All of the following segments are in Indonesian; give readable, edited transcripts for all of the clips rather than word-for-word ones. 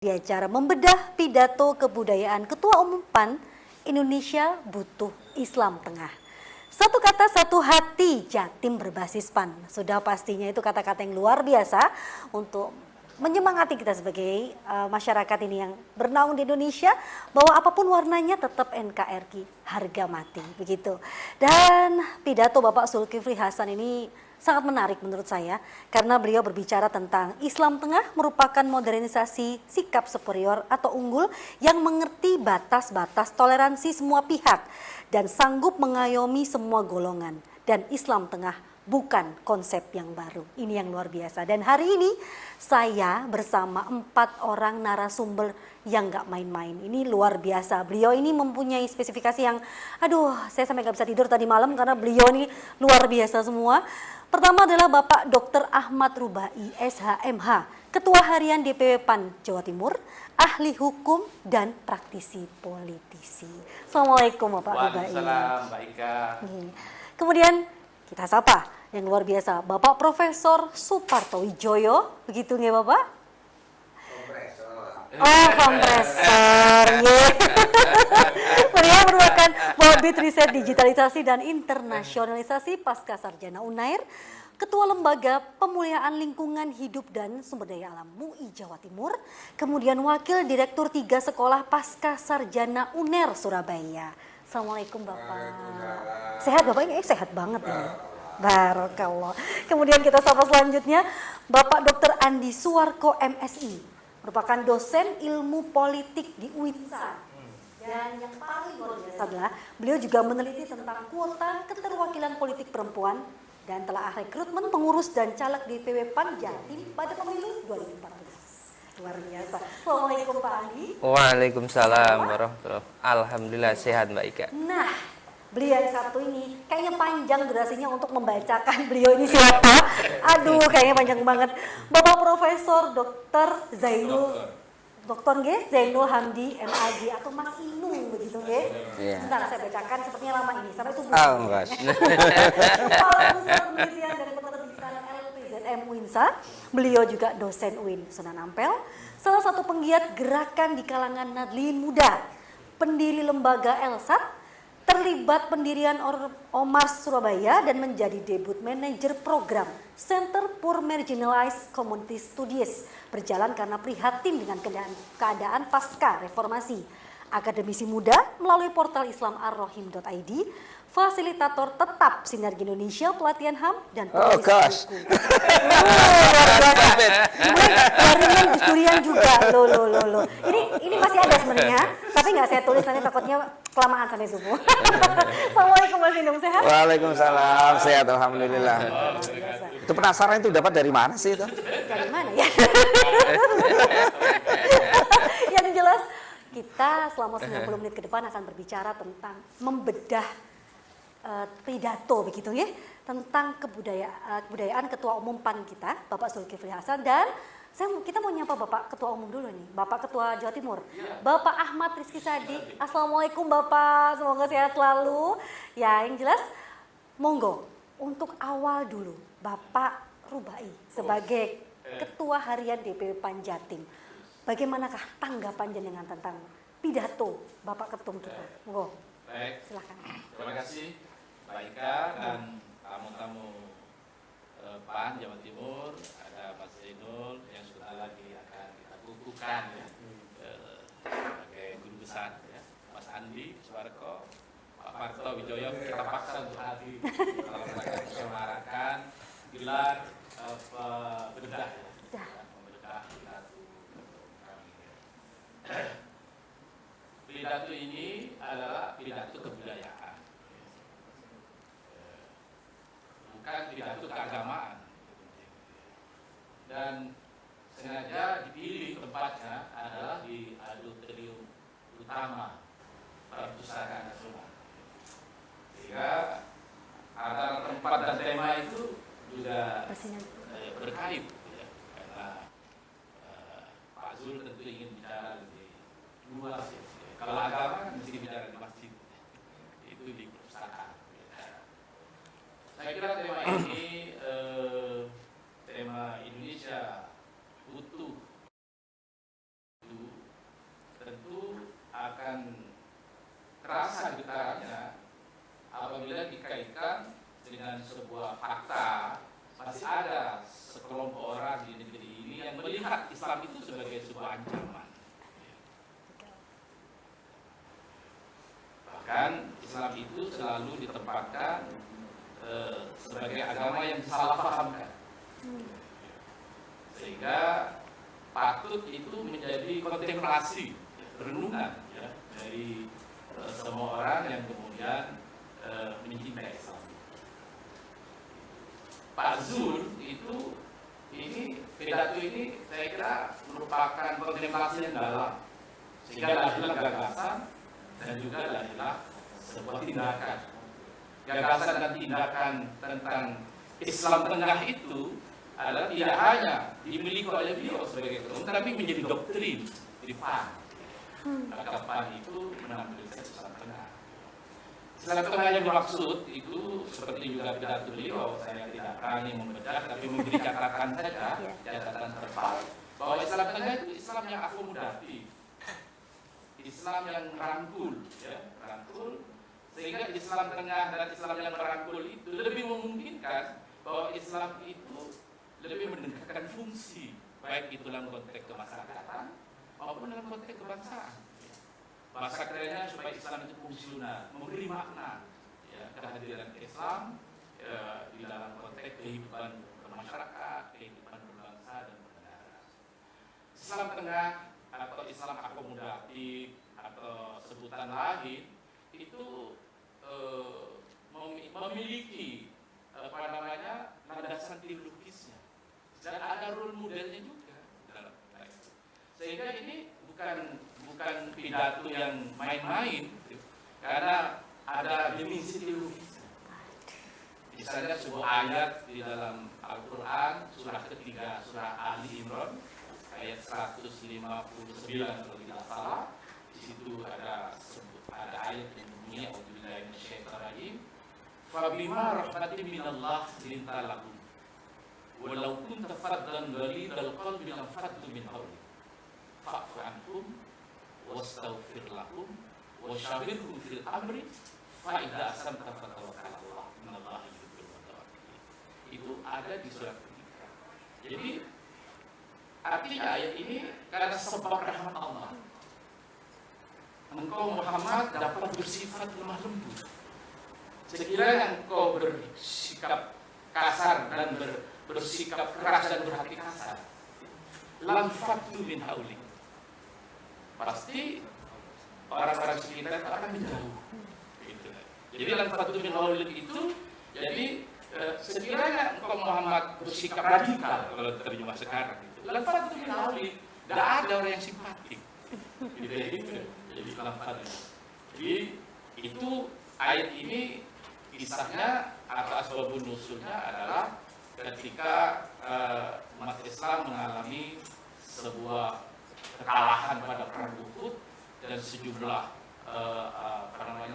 Di acara membedah pidato kebudayaan Ketua Umum PAN, Indonesia butuh Islam Tengah. Satu kata satu hati, Jatim berbasis PAN. Sudah pastinya itu kata-kata yang luar biasa untuk menyemangati kita sebagai masyarakat ini yang bernaung di Indonesia, bahwa apapun warnanya tetap NKRI, harga mati, begitu. Dan pidato Bapak Zulkifli Hasan ini sangat menarik menurut saya, karena beliau berbicara tentang Islam Tengah merupakan modernisasi sikap superior atau unggul yang mengerti batas-batas toleransi semua pihak dan sanggup mengayomi semua golongan. Dan Islam Tengah bukan konsep yang baru. Ini yang luar biasa. Dan hari ini saya bersama 4 orang narasumber yang gak main-main. Ini luar biasa. Beliau ini mempunyai spesifikasi yang, saya sampai gak bisa tidur tadi malam karena beliau ini luar biasa semua. Pertama adalah Bapak Dr. Ahmad Rubai, SHMH, Ketua Harian DPW PAN Jawa Timur, ahli hukum dan praktisi politisi. Assalamualaikum Bapak Rubai. Waalaikumsalam, Mbak Ika. Kemudian kita sapa yang luar biasa, Bapak Profesor Suparto Wijoyo, begitu nggak Bapak? Kompresor. Beliau merupakan Babit Riset Digitalisasi dan Internasionalisasi Pasca Sarjana Unair, Ketua Lembaga Pemulihaan Lingkungan Hidup dan Sumber Daya Alam MUI Jawa Timur, kemudian Wakil Direktur 3 Sekolah Pasca Sarjana UNER Surabaya. Assalamualaikum Bapak. Sehat Bapak ini? Sehat banget ini. Barakallah. Kemudian kita sapa selanjutnya Bapak Dr. Andi Suwarko MSI, merupakan dosen ilmu politik di UINSA. Dan yang paling luar biasa adalah beliau juga meneliti tentang kuota keterwakilan politik perempuan dan telah rekrutmen pengurus dan caleg DPW PAN Jatim pada pemilu 2014. Luar biasa. Assalamualaikum Pak Andi. Waalaikumsalam warahmatullahi wabarakatuh. Alhamdulillah sehat Mbak Ika. Nah, beliau yang satu ini kayaknya panjang durasinya untuk membacakan beliau ini siapa. Kayaknya panjang banget. Bapak Profesor Dr. Zainul Hamdi MAG atau Mas Inung begitu nggih. Iya. Sebentar saya bacakan, sepertinya lama ini sampai subuh. Enggak. Kepala Pusat Penelitian dan Penerbitan LPZM UINSA. Beliau juga dosen UIN Sunan Ampel. Salah satu penggiat gerakan di kalangan Nadliin Muda. Pendiri lembaga LSAT, terlibat pendirian Omars Surabaya dan menjadi debut manajer program Center for Marginalized Community Studies, berjalan karena prihatin dengan keadaan pasca reformasi. Akademisi muda melalui portal islamarrohim.id, fasilitator tetap Sinergi Indonesia pelatihan HAM dan penulis buku. Jaringan Gusdurian juga. Loh. Ini masih ada sebenarnya, tapi nggak saya tulis nanti takutnya kelamaan sampai subuh. Assalamualaikum Mas Indung, sehat? Waalaikumsalam, sehat alhamdulillah. Itu penasaran itu dapat dari mana sih itu? Dari mana ya? Yang jelas kita selama 90 menit ke depan akan berbicara tentang membedah pidato begitu ya, tentang kebudayaan Ketua Umum PAN kita, Bapak Zulkifli Hasan. Dan kita mau nyapa Bapak Ketua Umum dulu nih, Bapak Ketua Jawa Timur, Bapak Ahmad Rizky Sadiq. Assalamualaikum Bapak, semoga sehat selalu. Ya, yang jelas monggo untuk awal dulu Bapak Rubai sebagai Ketua Harian DPW PAN Jatim. Bagaimanakah tanggapan jenengan tentang pidato Bapak Ketum kita? Monggo. Baik. Silakan. Terima kasih Mbak Ika dan tamu-tamu PAN Jawa Timur. Ada Mas Zainul yang sebentar lagi akan kita kukuhkan ya, sebagai guru besar ya. Mas Andi Suwarko, Pak Parto Wijoyo, kita paksa untuk hadir kalau mereka menyuarakan gelar bedah ya. Membedah pidato ini adalah pidato kebudayaan, bukan pidato keagamaan. Dan sengaja dipilih tempatnya adalah di auditorium utama Perpustakaan Nasional. Sehingga antara tempat dan tema itu juga berkait ya. Karena Pak Zul tentu ingin bicara lebih luas ya. Kalau agama kan mesti bicara di masjid, itu di perpustakaan. Saya kira tema ini tema Indonesia utuh akan terasa getarannya apabila dikaitkan dengan sebuah fakta. Masih ada sekelompok orang di negeri ini yang melihat Islam itu sebagai sebuah ancaman. Bahkan Islam itu selalu ditempatkan sebagai agama yang disalahpahamkan. Sehingga patut itu menjadi kontemplasi, renungan ya, dari semua orang yang kemudian mencintai Islam. Pak Zul itu pidato ini saya kira merupakan kontemplasi yang dalam, sehingga lahirlah gagasan dan juga lahirlah sebuah tindakan. Gagasan dan tindakan tentang Islam Tengah itu adalah tidak hanya dimiliki oleh beliau sebagai ketua umum, tapi menjadi doktrin di PAN. Maka PAN itu menampilkan Islam Tengah. Islam Tengah yang dimaksud itu seperti juga pidato beliau, saya tidak berani membedah, tapi memberi catatan saja, catatan terpal, bahwa Islam Tengah itu Islam yang akomodatif, Islam yang merangkul, ya, merangkul, sehingga Islam Tengah dan Islam yang merangkul itu lebih memungkinkan bahwa Islam itu lebih mendekatkan fungsi, baik itu dalam konteks kemasyarakatan maupun dalam konteks kebangsaan. Bahasa kerennya supaya Islam itu fungsional, memberi makna ya, kehadiran Islam di dalam konteks kehidupan bermasyarakat, kehidupan berbangsa dan bernegara. Islam Tengah atau Islam akomodatif atau sebutan lain itu memiliki landasan teologisnya dan ada role modelnya juga dalam itu. Sehingga ini bukan pidato yang main-main, karena ada dimensi teologis. Misalnya sebuah ayat di dalam Al-Quran surah ketiga, surah Ali Imran ayat 159 kalau tidak salah. Di situ ada ayat yang bunyi A'udzubillahi minasyaitonirrajim. Fabima rahmatin minallah linta lahum walau kunta faddan ghalidal qalbi lanfaddu min hawlik fa'fu anhum wastaghfir lahum wasyawirhum fil amri fa idza asamta fatawakkal 'ala Allah innallaha yuhibbul mutawakkilin. Itu ada di surat ketiga. Jadi artinya ayat ini karena sebab rahmat Allah, engkau Muhammad dapat bersifat lemah lembut. Sekiranya engkau bersikap kasar dan bersikap keras dan berhati kasar, lanfaddu min haulik, pasti orang-orang sekitar akan menjauh. Gitu. Jadi lanfaddu min haulik itu, jadi sekiranya engkau Muhammad bersikap radikal, kalau terjemah sekarang, gitu, lanfaddu min haulik, tidak ada orang yang simpatik. Gitu. Jadi lanfaddu. Jadi itu ayat ini kisahnya atau asbabun nusulnya adalah ketika umat Islam mengalami sebuah kekalahan pada perang Uhud dan sejumlah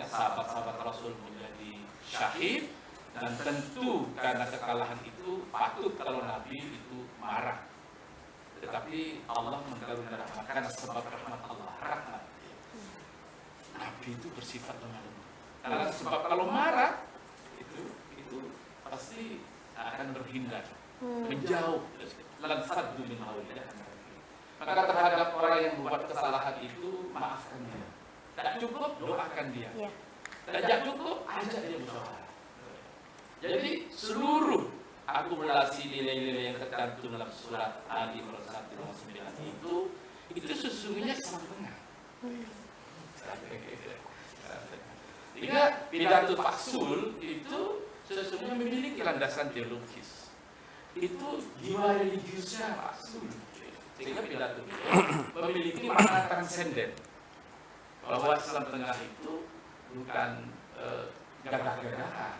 sahabat-sahabat Rasul menjadi syahid, dan tentu karena kekalahan itu patut kalau Nabi itu marah, tetapi Allah mengaruniakan rahmat karena sebab rahmat Allah, rahmat. Nabi itu bersifat lemah lembut karena sebab kalau marah itu pasti akan berhindar, menjauh, lanfaddu min haulik. Maka terhadap orang yang membuat kesalahan itu, maafkan dia. Tak cukup, doakan dia. Tak cukup, ajak dia musyawarah. Jadi seluruh akumulasi nilai-nilai yang tercantum dalam surat Ali Imran 159 itu sesungguhnya Islam Tengah. Sehingga pidato Pak Sul itu sesungguhnya memiliki landasan teologis. Itu jiwa religiusnya Pak Sul. Sehingga pidato memiliki makna transenden, bahwa Islam Tengah itu bukan gagah-gagahan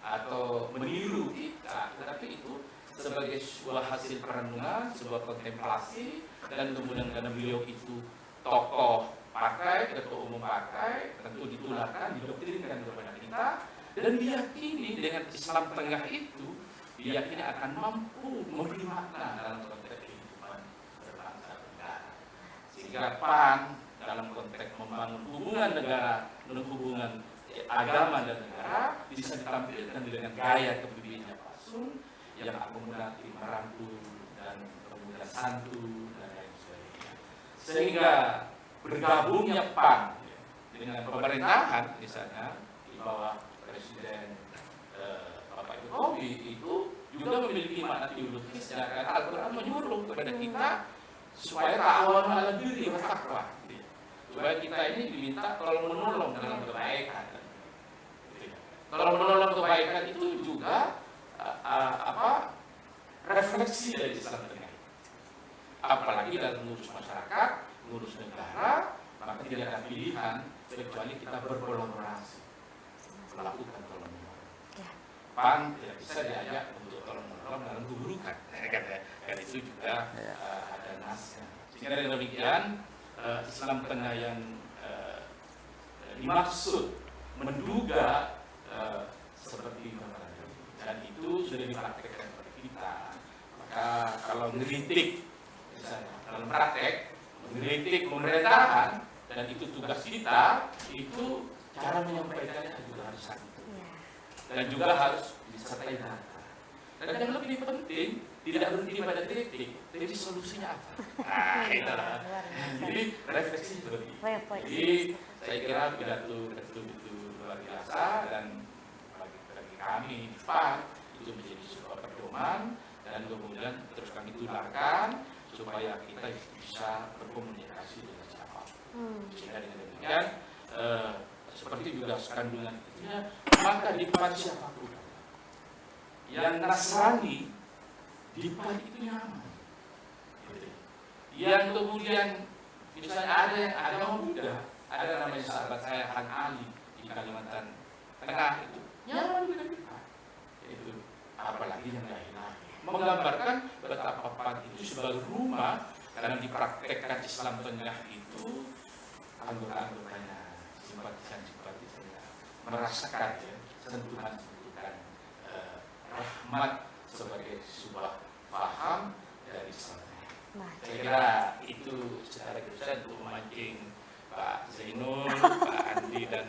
atau meniru kita, tetapi itu sebagai sebuah hasil perenungan, sebuah kontemplasi, dan kemudian karena beliau itu tokoh partai, ketua umum partai, tentu ditularkan, didoktrinkan kepada kita, dan diyakini dengan Islam Tengah itu, diyakini akan mampu memberi makna dalam konteks kehidupan berbangsa dan negara. Sehingga PAN dalam konteks membangun hubungan negara, hubungan agama dan negara bisa ditampilkan dengan gaya kepemimpinan Pak Sun yang akomodatif, merangkul dan kemudian santun dan lain sebagainya. Sehingga bergabungnya PAN dengan pemerintahan misalnya di bawah Presiden Bapak Jokowi itu juga memiliki makna teologis ya, karena Al-Quran menyuruh kepada kita supaya ta'awanu 'alal birri wat taqwa. Supaya kita ini diminta tolong menolong dalam kebaikan. Tolong menolong kebaikan itu juga refleksi dari Islam Tengah. Apalagi dalam mengurus masyarakat, mengurus negara, maka tidak ada pilihan kecuali kita berkolaborasi melakukan tolong menolong. PAN tidak bisa diajak untuk tolong menolong dalam keburukan, karena itu juga ada nasnya. Sehingga dengan demikian Islam Tengah yang dimaksud menduga seperti dan itu sudah dipraktekkan oleh kita. Maka kalau ngeritik misalnya dalam praktek mengkritik pemerintahan dan itu tugas kita, itu cara menyampaikannya juga harus santun dan juga harus disertai data. Dan yang lebih penting tidak berhenti pada kritik, jadi solusinya apa? Nah, itulah. Jadi refleksi seperti itu. Jadi saya kira pidato itu luar biasa dan bagi kami di PAN itu menjadi sebuah pedoman dan kemudian terus kami tularkan supaya kita bisa berkomunikasi dengan siapapun. Sehingga dengan demikian seperti juga kandungan itunya, maka di PAN siapapun yang Nasrani di PAN itu nyaman. Yang kemudian misalnya ada yang agama Buddha, ada namanya sahabat saya Han Ali di Kalimantan Tengah itu nyaman juga di PAN. Itu apalagi yang lain-lain. Menggambarkan betapa PAN itu sebagai rumah karena dipraktekkan Islam Tengah itu anggota-anggotanya, simpatisan-simpatisannya merasakan ya, sentuhan-sentuhan rahmat sebagai sebuah paham dari Islam. Saya kira itu secara khusus untuk memancing Pak Zainul, Pak Andi dan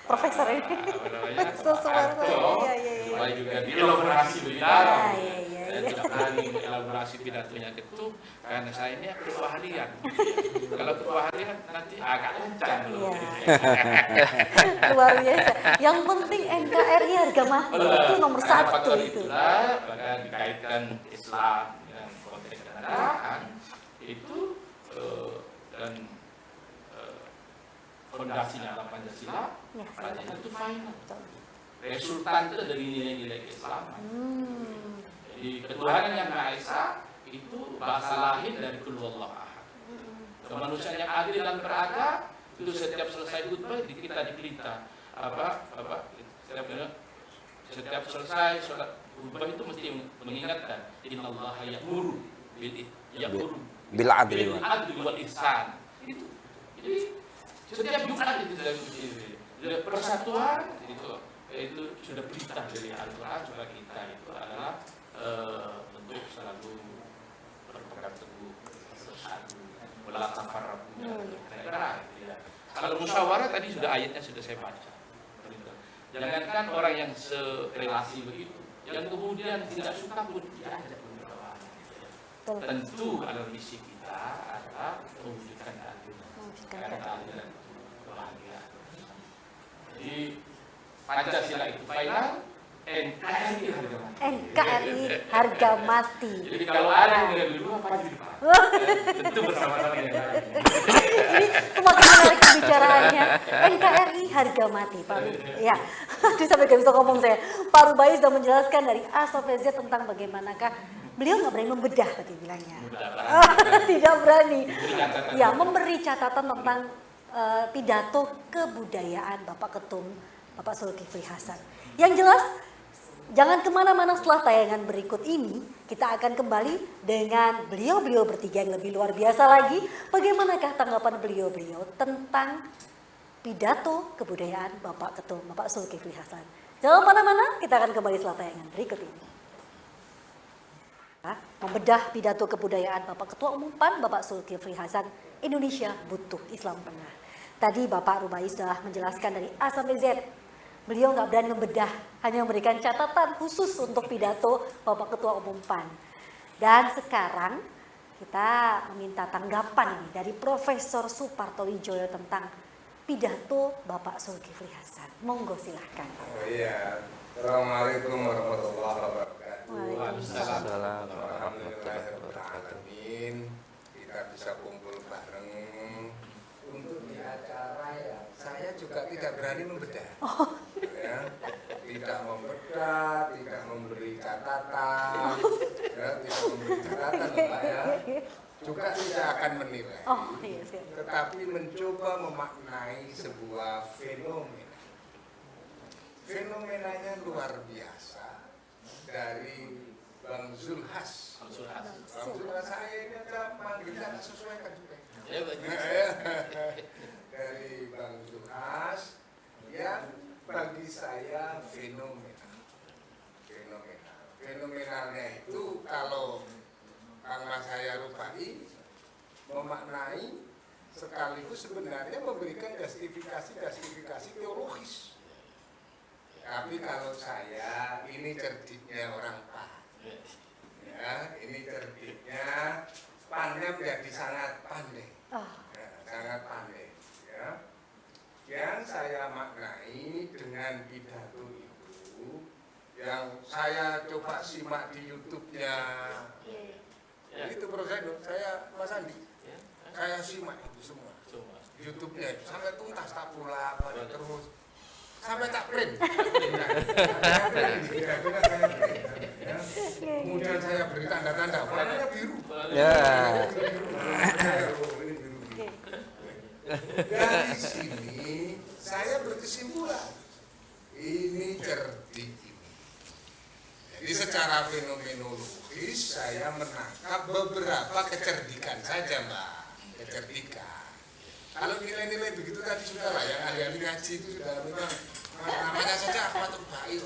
Profesor ini. Pak Arto, supaya juga dielaborasi lebih dalam. Saya tidak berani elaborasi pidatonya itu karena saya ini ketua harian. Kalau ketua harian nanti agak kencang loh. Luar biasa. Yang penting NKRI harga mati itu nomor satu itu. Bahkan dikaitkan Islam dengan konteks kenegaraan itu dan fondasinya adalah Pancasila, Pancasila itu final. Resultan itu dari nilai-nilai keislaman. Jadi ketuhanan yang Maha Esa itu bahasa lahir dari Qul Huwallahu Ahad. Kemanusiaan yang adil dan beradab itu setiap selesai khutbah kita dipelita setiap selesai sholat khutbah itu mesti mengingatkan innallaha ya'muru bil adli wal ihsan. Itu. Jadi setiap Jumat itu dalam jadi persatuan itu sudah perintah dari Al-Quran supaya kita itu adalah untuk selalu berpegang teguh bersatu melatafarraqu ya. Kalau musyawarah tadi sudah ayatnya sudah saya baca. Jangankan orang yang serelasi begitu, yang kemudian tidak suka pun diajak bermusyawarah. Tentu adalah misi kita adalah mewujudkan keadilan. Karena keadilan itu kebahagiaan. Jadi Pancasila itu final, NKRI harga mati. NKRI harga mati. Jadi kalau ada yang lebih dulu apa di depan? Tentu bersama-sama yang lain. Ini semakin menarik pembicaraannya. NKRI harga mati, Pak Ru. Ya, aduh sampai gak bisa ngomong saya. Pak Rubai sudah menjelaskan dari A sampai Z tentang bagaimanakah beliau nggak berani membedah tadi bilangnya. Tidak berani. Ya, memberi catatan tentang pidato kebudayaan Bapak Ketum Bapak Zulkifli Hasan. Yang jelas, jangan kemana-mana setelah tayangan berikut ini. Kita akan kembali dengan beliau-beliau bertiga yang lebih luar biasa lagi. Bagaimanakah tanggapan beliau-beliau tentang pidato kebudayaan Bapak Ketum Bapak Zulkifli Hasan. Jangan kemana-mana, kita akan kembali setelah tayangan berikut ini. Membedah pidato kebudayaan Bapak Ketua Umum PAN, Bapak Zulkifli Hasan, Indonesia butuh Islam tengah. Tadi Bapak Rubai sudah menjelaskan dari A sampai Z. Beliau nggak berani membedah, hanya memberikan catatan khusus untuk pidato Bapak Ketua Umum PAN. Dan sekarang kita meminta tanggapan ini dari Profesor Suparto Wijaya tentang pidato Bapak Zulkifli Hasan. Monggo silahkan. Oh iya, Assalamualaikum warahmatullahi wabarakatuh. Waalaikumsalam. Alhamdulillahirrahmanirrahim. Kita bisa kumpul bareng untuk di acara yang saya juga tidak berani membedah. Ya, tidak membedah, tidak memberi catatan, ya, tidak memberi catatan, Mbak, ya. Juga tidak akan menilai. Oh iya siap. Tetapi mencoba memaknai sebuah fenomena. Fenomenanya luar biasa dari Bang Zulhas. Bang Zulhas saya ini ada panggilan sesuaikan juga. Dari Bang Zulhas yang bagi saya fenomena. Fenomenalnya itu kalau Kang Mas Saya Rupai memaknai sekaligus sebenarnya memberikan justifikasi teologis. Tapi kalau saya ini cerdiknya orang PAN, ya ini cerdiknya PAN-nya menjadi sangat pandai, ya, sangat pandai. Ya. Yang saya maknai dengan pidato itu, yang saya coba simak di YouTube-nya. Itu proses saya Mas Andi, saya simak itu semua YouTube-nya itu sampai tuntas tak pula terus sampai tak print. Kemudian saya beri tanda-tanda warnanya biru. Ya. Dari sini saya berkesimpulan ini cerdik ini. Jadi secara fenomenologis saya menangkap beberapa kecerdikan saja, Mbak. Kecerdikan. Kalau nilai-nilai begitu tadi sudah lah, yang ahli-ahli ngaji itu sudah memang namanya saja Ahmad Rubai.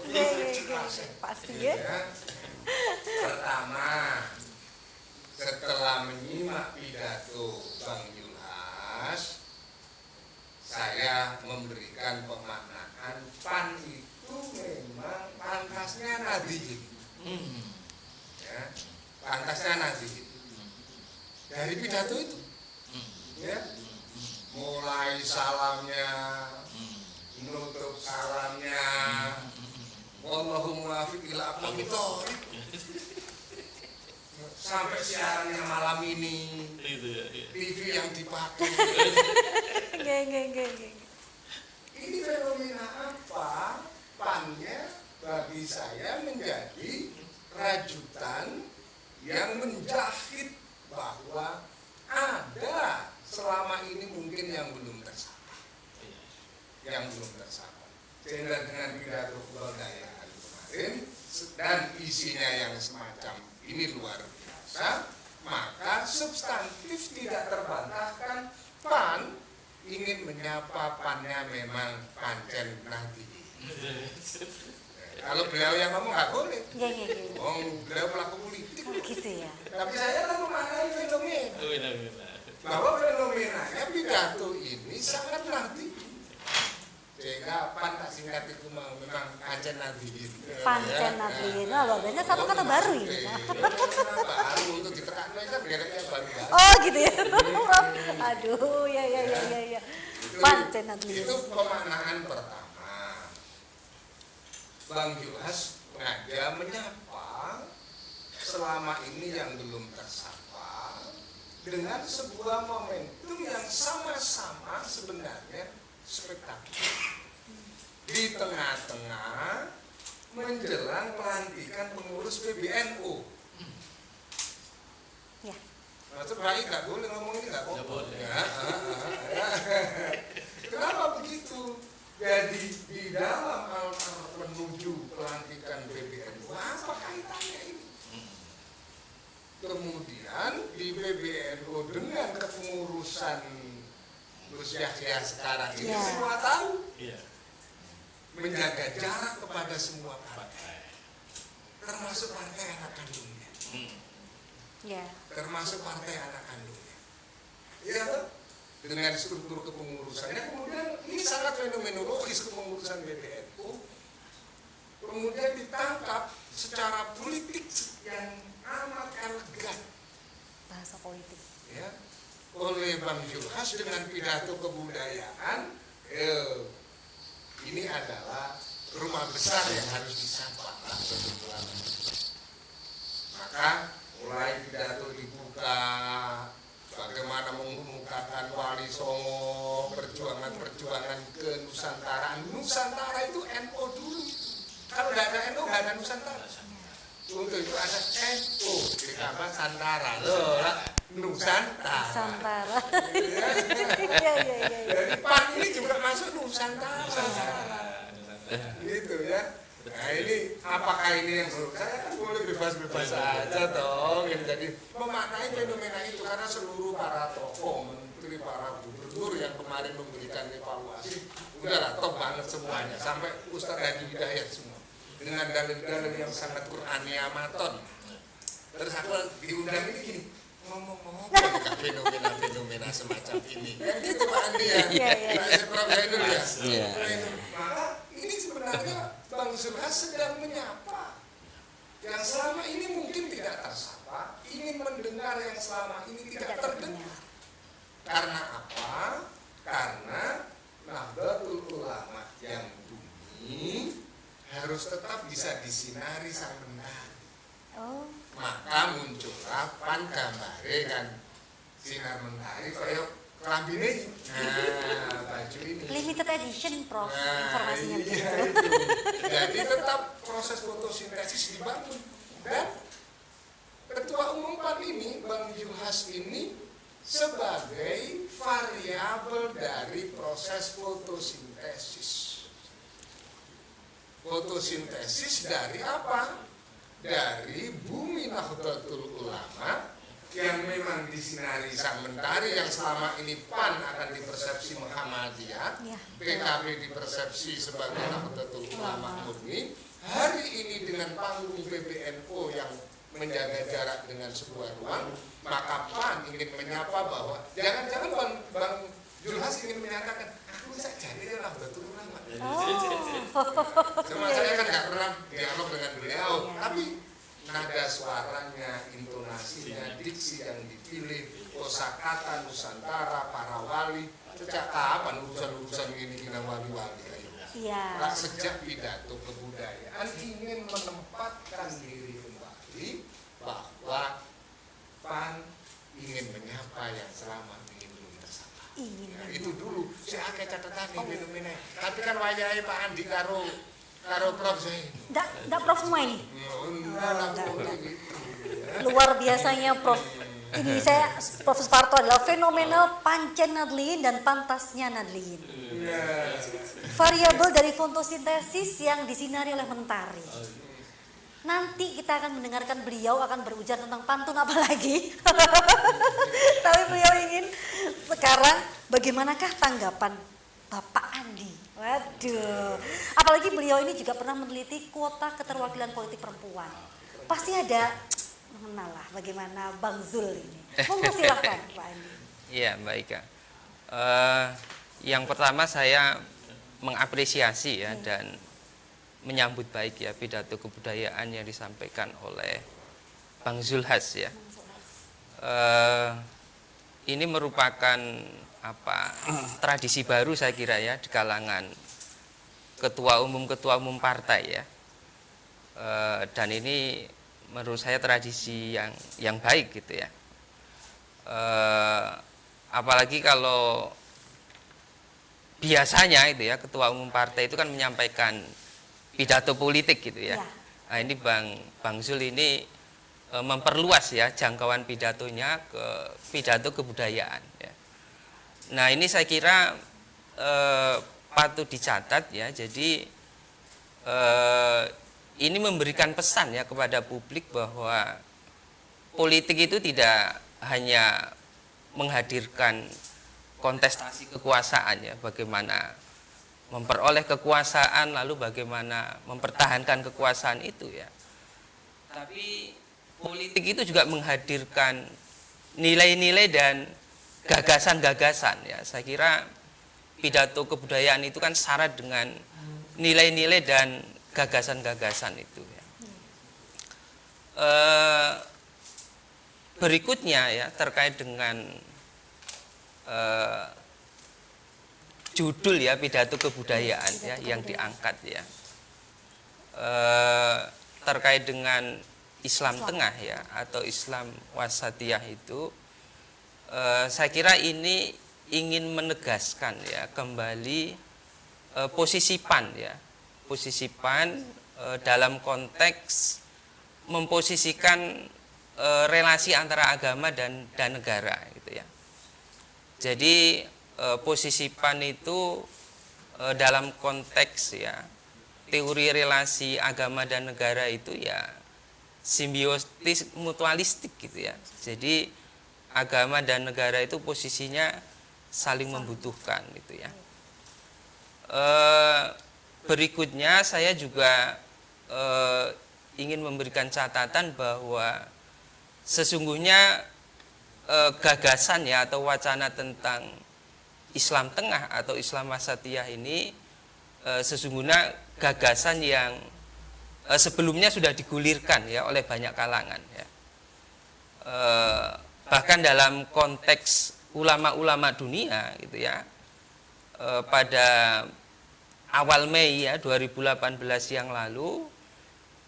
Pasti ya. Pertama, setelah menyimak pidato Bang Zulhas, saya memberikan pemaknaan PAN itu memang pantasnya nadiyin. Ya, pantasnya nadiyin. Dari pidato itu, ya, mulai salamnya, menutup salamnya, Wallahu muwaffiq ila aqwamit thoriq, sampai siarannya malam ini, TV yang dipakai. Ini fenomena apa? PAN-nya bagi saya menjadi rajutan yang menjahit bahwa ada selama ini mungkin yang belum tersapai. Sehingga dengan pidato kebudayaan kemarin dan isinya yang semacam ini luar biasa, maka substantif tidak terbantahkan PAN ingin menyapa PAN-nya memang pancen nahdiyin. Kalau beliau yang ngomong nggak boleh. Beliau pelaku politik. Gitu ya. Tapi saya kan memaknai fenomena. Bahwa fenomenanya pidato ini sangat nahdiyin. Sehingga PAN tak singkat itu memang pancen nahdiyin. Pancen nahdiyin. Oh, luar biasa, satu kata baru ini. Baru untuk ditekan kan gereknya baru. Oh gitu ya. Aduh, ya. Pancen nahdiyin. Itu pemaknaan pertama. Bang Zulhas sengaja menyapa selama ini yang belum tersapa dengan sebuah momentum yang sama-sama sebenarnya spektakuler. Di tengah-tengah menjelang pelantikan pengurus PBNU. Ya. Maksud baik nggak boleh ngomong ini nggak boleh. Ya. Kenapa begitu? Jadi di dalam altar menuju pelantikan PBNU apa kaitannya ini? Kemudian di PBNU dengan kepengurusan Gus Yahya sekarang ini semua tahu menjaga jarak kepada semua partai, termasuk partai anak kandungnya. Ya. termasuk partai anak kandungnya. Ya, dengan struktur kepengurusannya, kemudian ini sangat fenomenologis kepengurusan PBNU, kemudian ditangkap secara politik yang amat elegan, Bahasa politik. ya, oleh Bang Zulhas dengan pidato kebudayaan. Ini adalah rumah besar yang harus disapa kebetulan. Maka mulai pidato dibuka, bagaimana mengemukakan Wali Songo, perjuangan ke Nusantaraan. Nusantara itu NU dulu. Kalau nggak ada NU nggak ada Nusantara. Untuk itu ada NU ditambah Santara. Loh, Nusantara. Nusantara. Iya, iya, iya. Jadi PAN ini juga masuk Nusantara. Gitu ya. Nah ini apakah ini yang perlu saya kan boleh bebas-bebas saja dong. Jadi memaknai fenomena itu karena seluruh para tokoh, menteri, para gubernur yang kemarin memberikan evaluasi, udahlah top banget semuanya sampai Ustadz Haji Hidayat semua dengan dalil-dalil yang sangat Qur'aniyamaton. Terus aku diundang ini gini, ngomong-ngomong tentang fenomena-fenomena semacam ini. Kan gitu Pak Andi ya. Saya Prof Zainul ya. Maka ini sebenarnya Bang Zulhas sedang menyapa yang selama ini mungkin tidak tersapa, ingin mendengar yang selama ini tidak terdengar. Karena apa? Karena Nahdlatul Ulama yang bunyi harus tetap bisa disinari sang mentari. Oh. Maka muncullah pan gambare kan sinar mentari kaya kelambine. Nah, baju ini. Limited edition, Prof. Informasinya begitu. Iya, itu. Jadi tetap proses fotosintesis dibangun. Dan Ketua Umum PAN ini, Bang Zulhas ini sebagai variabel dari proses fotosintesis. Fotosintesis dari apa? Dari bumi Nahdlatul Ulama yang memang disinari sang mentari yang selama ini PAN akan dipersepsi Muhammadiyah, Ya. PKB dipersepsi sebagai Nahdlatul Ulama murni. Hari ini dengan panggung PBNU yang menjaga jarak dengan sebuah ruang, maka PAN ingin menyapa bahwa jangan-jangan Bang Zulhas ingin menyatakan aku bisa jadi Nahdlatul Ulama. Cuma saya kan nggak pernah dialog dengan beliau, tapi nada suaranya, intonasinya, diksi yang dipilih, kosakata Nusantara, para wali, sejak kapan urusan-urusan ini kita wali-wali? Iya. Nah, sejak pidato kebudayaan ingin menempatkan diri kembali bahwa PAN ingin menyapa yang selama ini belum tersapa. Ya, itu dulu saya akan catatan ini fenomena. Tapi kan wajahnya Pak Andi karo Prof Zain. Nggak Prof semua ini. Gitu. Luar biasanya Prof. Ini saya Prof Suparto adalah fenomena pancen Nadliin dan pantasnya Nadliin. Variabel dari fotosintesis yang disinari oleh mentari. Nanti kita akan mendengarkan beliau akan berujar tentang pantun apa lagi. Tapi beliau ingin sekarang bagaimanakah tanggapan Bapak Andi? Waduh. Apalagi beliau ini juga pernah meneliti kuota keterwakilan politik perempuan. Pasti ada mengenal lah bagaimana Bang Zul ini. Monggo silakan Pak Andi. Iya, baik Kak. Yang pertama saya mengapresiasi ya dan menyambut baik ya pidato kebudayaan yang disampaikan oleh Bang Zulhas ya. Ini merupakan tradisi baru saya kira ya di kalangan ketua umum partai ya. Dan ini menurut saya tradisi yang baik gitu ya. Apalagi kalau biasanya itu ya ketua umum partai itu kan menyampaikan pidato politik gitu ya. Nah, ini Bang Zul ini memperluas ya jangkauan pidatonya ke pidato kebudayaan ya. Nah, ini saya kira patut dicatat ya. Jadi ini memberikan pesan ya kepada publik bahwa politik itu tidak hanya menghadirkan kontestasi kekuasaan ya, bagaimana memperoleh kekuasaan lalu bagaimana mempertahankan kekuasaan itu ya. Tapi politik itu juga menghadirkan nilai-nilai dan gagasan-gagasan ya. Saya kira pidato kebudayaan itu kan syarat dengan nilai-nilai dan gagasan-gagasan itu ya. Berikutnya ya terkait dengan judul ya pidato kebudayaan ya yang diangkat ya, terkait dengan Islam Tengah ya atau Islam Wasatiyah itu, saya kira ini ingin menegaskan ya kembali posisi PAN ya, posisi PAN dalam konteks memposisikan relasi antara agama dan negara gitu ya. Jadi posisi PAN itu dalam konteks ya teori relasi agama dan negara itu ya simbiosis mutualistik gitu ya. Jadi agama dan negara itu posisinya saling membutuhkan gitu ya. Berikutnya saya juga ingin memberikan catatan bahwa sesungguhnya gagasan ya atau wacana tentang Islam Tengah atau Islam Wasatiyah ini sesungguhnya gagasan yang sebelumnya sudah digulirkan ya oleh banyak kalangan ya. Bahkan dalam konteks ulama-ulama dunia gitu ya, pada awal Mei ya 2018 yang lalu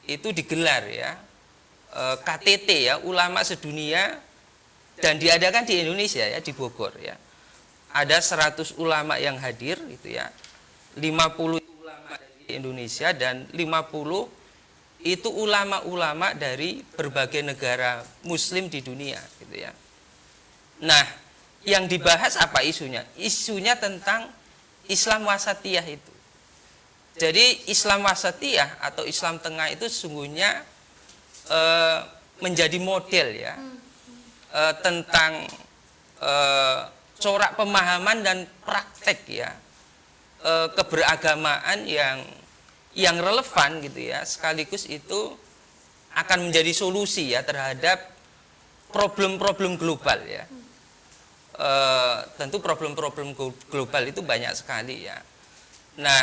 itu digelar ya KTT ya ulama sedunia dan diadakan di Indonesia ya di Bogor ya. Ada 100 ulama yang hadir gitu ya. 50 ulama dari Indonesia dan 50 itu ulama-ulama dari berbagai negara muslim di dunia gitu ya. Nah, yang dibahas apa isunya? Isunya tentang Islam Wasatiyah itu. Jadi Islam Wasatiyah atau Islam Tengah itu sesungguhnya menjadi model ya tentang corak pemahaman dan praktek ya keberagamaan yang relevan gitu ya, sekaligus itu akan menjadi solusi ya terhadap problem-problem global ya. Tentu problem-problem global itu banyak sekali ya. Nah,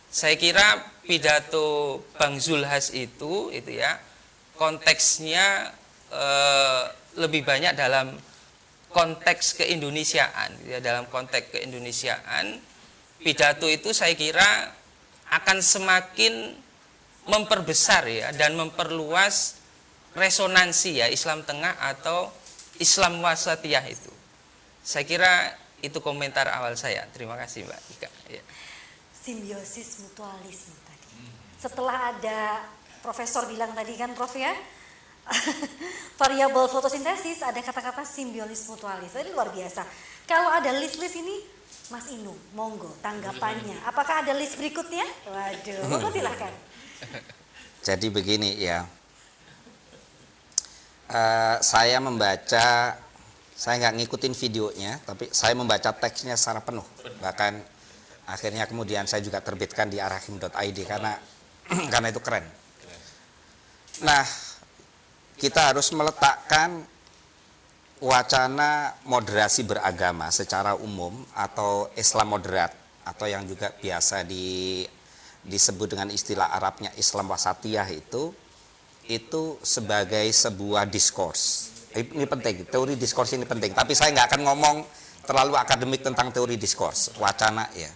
saya kira pidato Bang Zulhas itu ya konteksnya lebih banyak dalam konteks keindonesiaan ya, dalam konteks keindonesiaan pidato itu saya kira akan semakin memperbesar ya dan memperluas resonansi ya Islam Tengah atau Islam Wasatiyah itu. Saya kira itu komentar awal saya. Terima kasih Mbak Ika ya. Simbiosis mutualisme tadi. Setelah ada profesor bilang tadi kan Prof ya, variabel fotosintesis, ada kata-kata simbiosis mutualis. Ini luar biasa. Kalau ada list-list ini, Mas Inung, monggo tanggapannya. Apakah ada list berikutnya? Waduh, monggo silahkan. Jadi begini ya, saya membaca, saya nggak ngikutin videonya, tapi saya membaca teksnya secara penuh. Bahkan akhirnya kemudian saya juga terbitkan di arahim.id karena karena itu keren. Nah, kita harus meletakkan wacana moderasi beragama secara umum atau Islam moderat atau yang juga biasa disebut dengan istilah Arabnya Islam Wasatiyah itu sebagai sebuah diskurs. Ini penting, teori diskurs ini penting. Tapi saya nggak akan ngomong terlalu akademik tentang teori diskurs, wacana ya.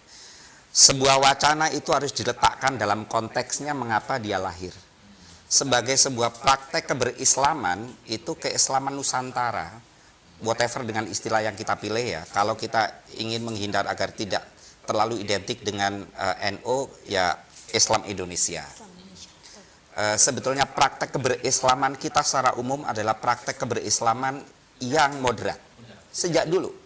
Sebuah wacana itu harus diletakkan dalam konteksnya mengapa dia lahir. Sebagai sebuah praktek keberislaman, itu keislaman Nusantara, whatever dengan istilah yang kita pilih ya. Kalau kita ingin menghindar agar tidak terlalu identik dengan NU, ya Islam Indonesia. Sebetulnya praktek keberislaman kita secara umum adalah praktek keberislaman yang moderat. Sejak dulu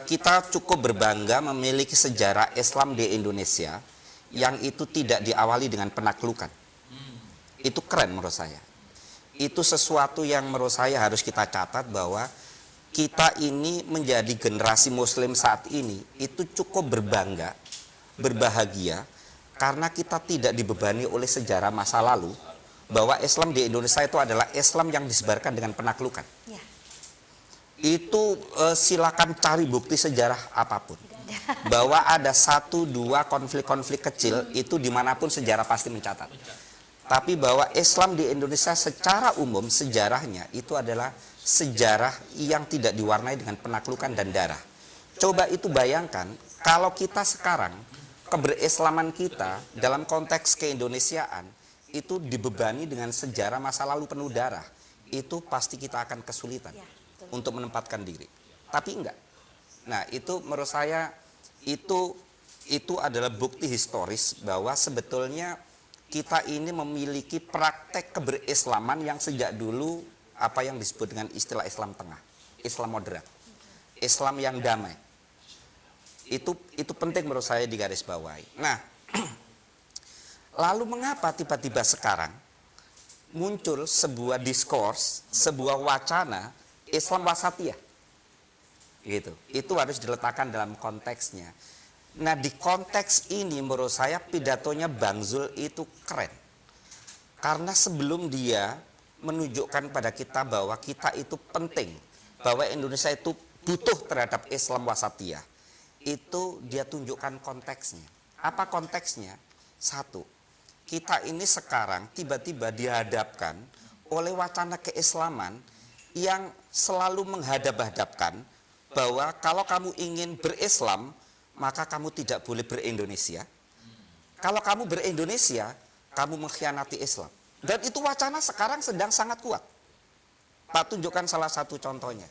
kita cukup berbangga memiliki sejarah Islam di Indonesia yang itu tidak diawali dengan penaklukan. Itu keren menurut saya. Itu sesuatu yang menurut saya harus kita catat bahwa kita ini menjadi generasi muslim saat ini itu cukup berbangga, berbahagia karena kita tidak dibebani oleh sejarah masa lalu bahwa Islam di Indonesia itu adalah Islam yang disebarkan dengan penaklukan. Ya. Itu silakan cari bukti sejarah apapun. Bahwa ada 1-2 konflik-konflik kecil itu dimanapun sejarah pasti mencatat. Tapi bahwa Islam di Indonesia secara umum sejarahnya itu adalah sejarah yang tidak diwarnai dengan penaklukan dan darah. Coba itu bayangkan kalau kita sekarang keberislaman kita dalam konteks keindonesiaan itu dibebani dengan sejarah masa lalu penuh darah, itu pasti kita akan kesulitan untuk menempatkan diri. Tapi enggak. Nah, itu menurut saya itu adalah bukti historis bahwa sebetulnya kita ini memiliki praktek keberislaman yang sejak dulu apa yang disebut dengan istilah Islam tengah, Islam moderat, Islam yang damai. Itu penting menurut saya digarisbawahi. Nah, lalu mengapa tiba-tiba sekarang muncul sebuah diskurs, sebuah wacana Islam wasatiyah? Gitu. Itu harus diletakkan dalam konteksnya. Nah, di konteks ini menurut saya pidatonya Bang Zul itu keren. Karena sebelum dia menunjukkan pada kita bahwa kita itu penting, bahwa Indonesia itu butuh terhadap Islam wasatiyah, itu dia tunjukkan konteksnya. Apa konteksnya? Satu, kita ini sekarang tiba-tiba dihadapkan oleh wacana keislaman yang selalu menghadap-hadapkan bahwa kalau kamu ingin berislam, maka kamu tidak boleh berindonesia. Kalau kamu berindonesia, kamu mengkhianati Islam. Dan itu wacana sekarang sedang sangat kuat. Pak tunjukkan salah satu contohnya.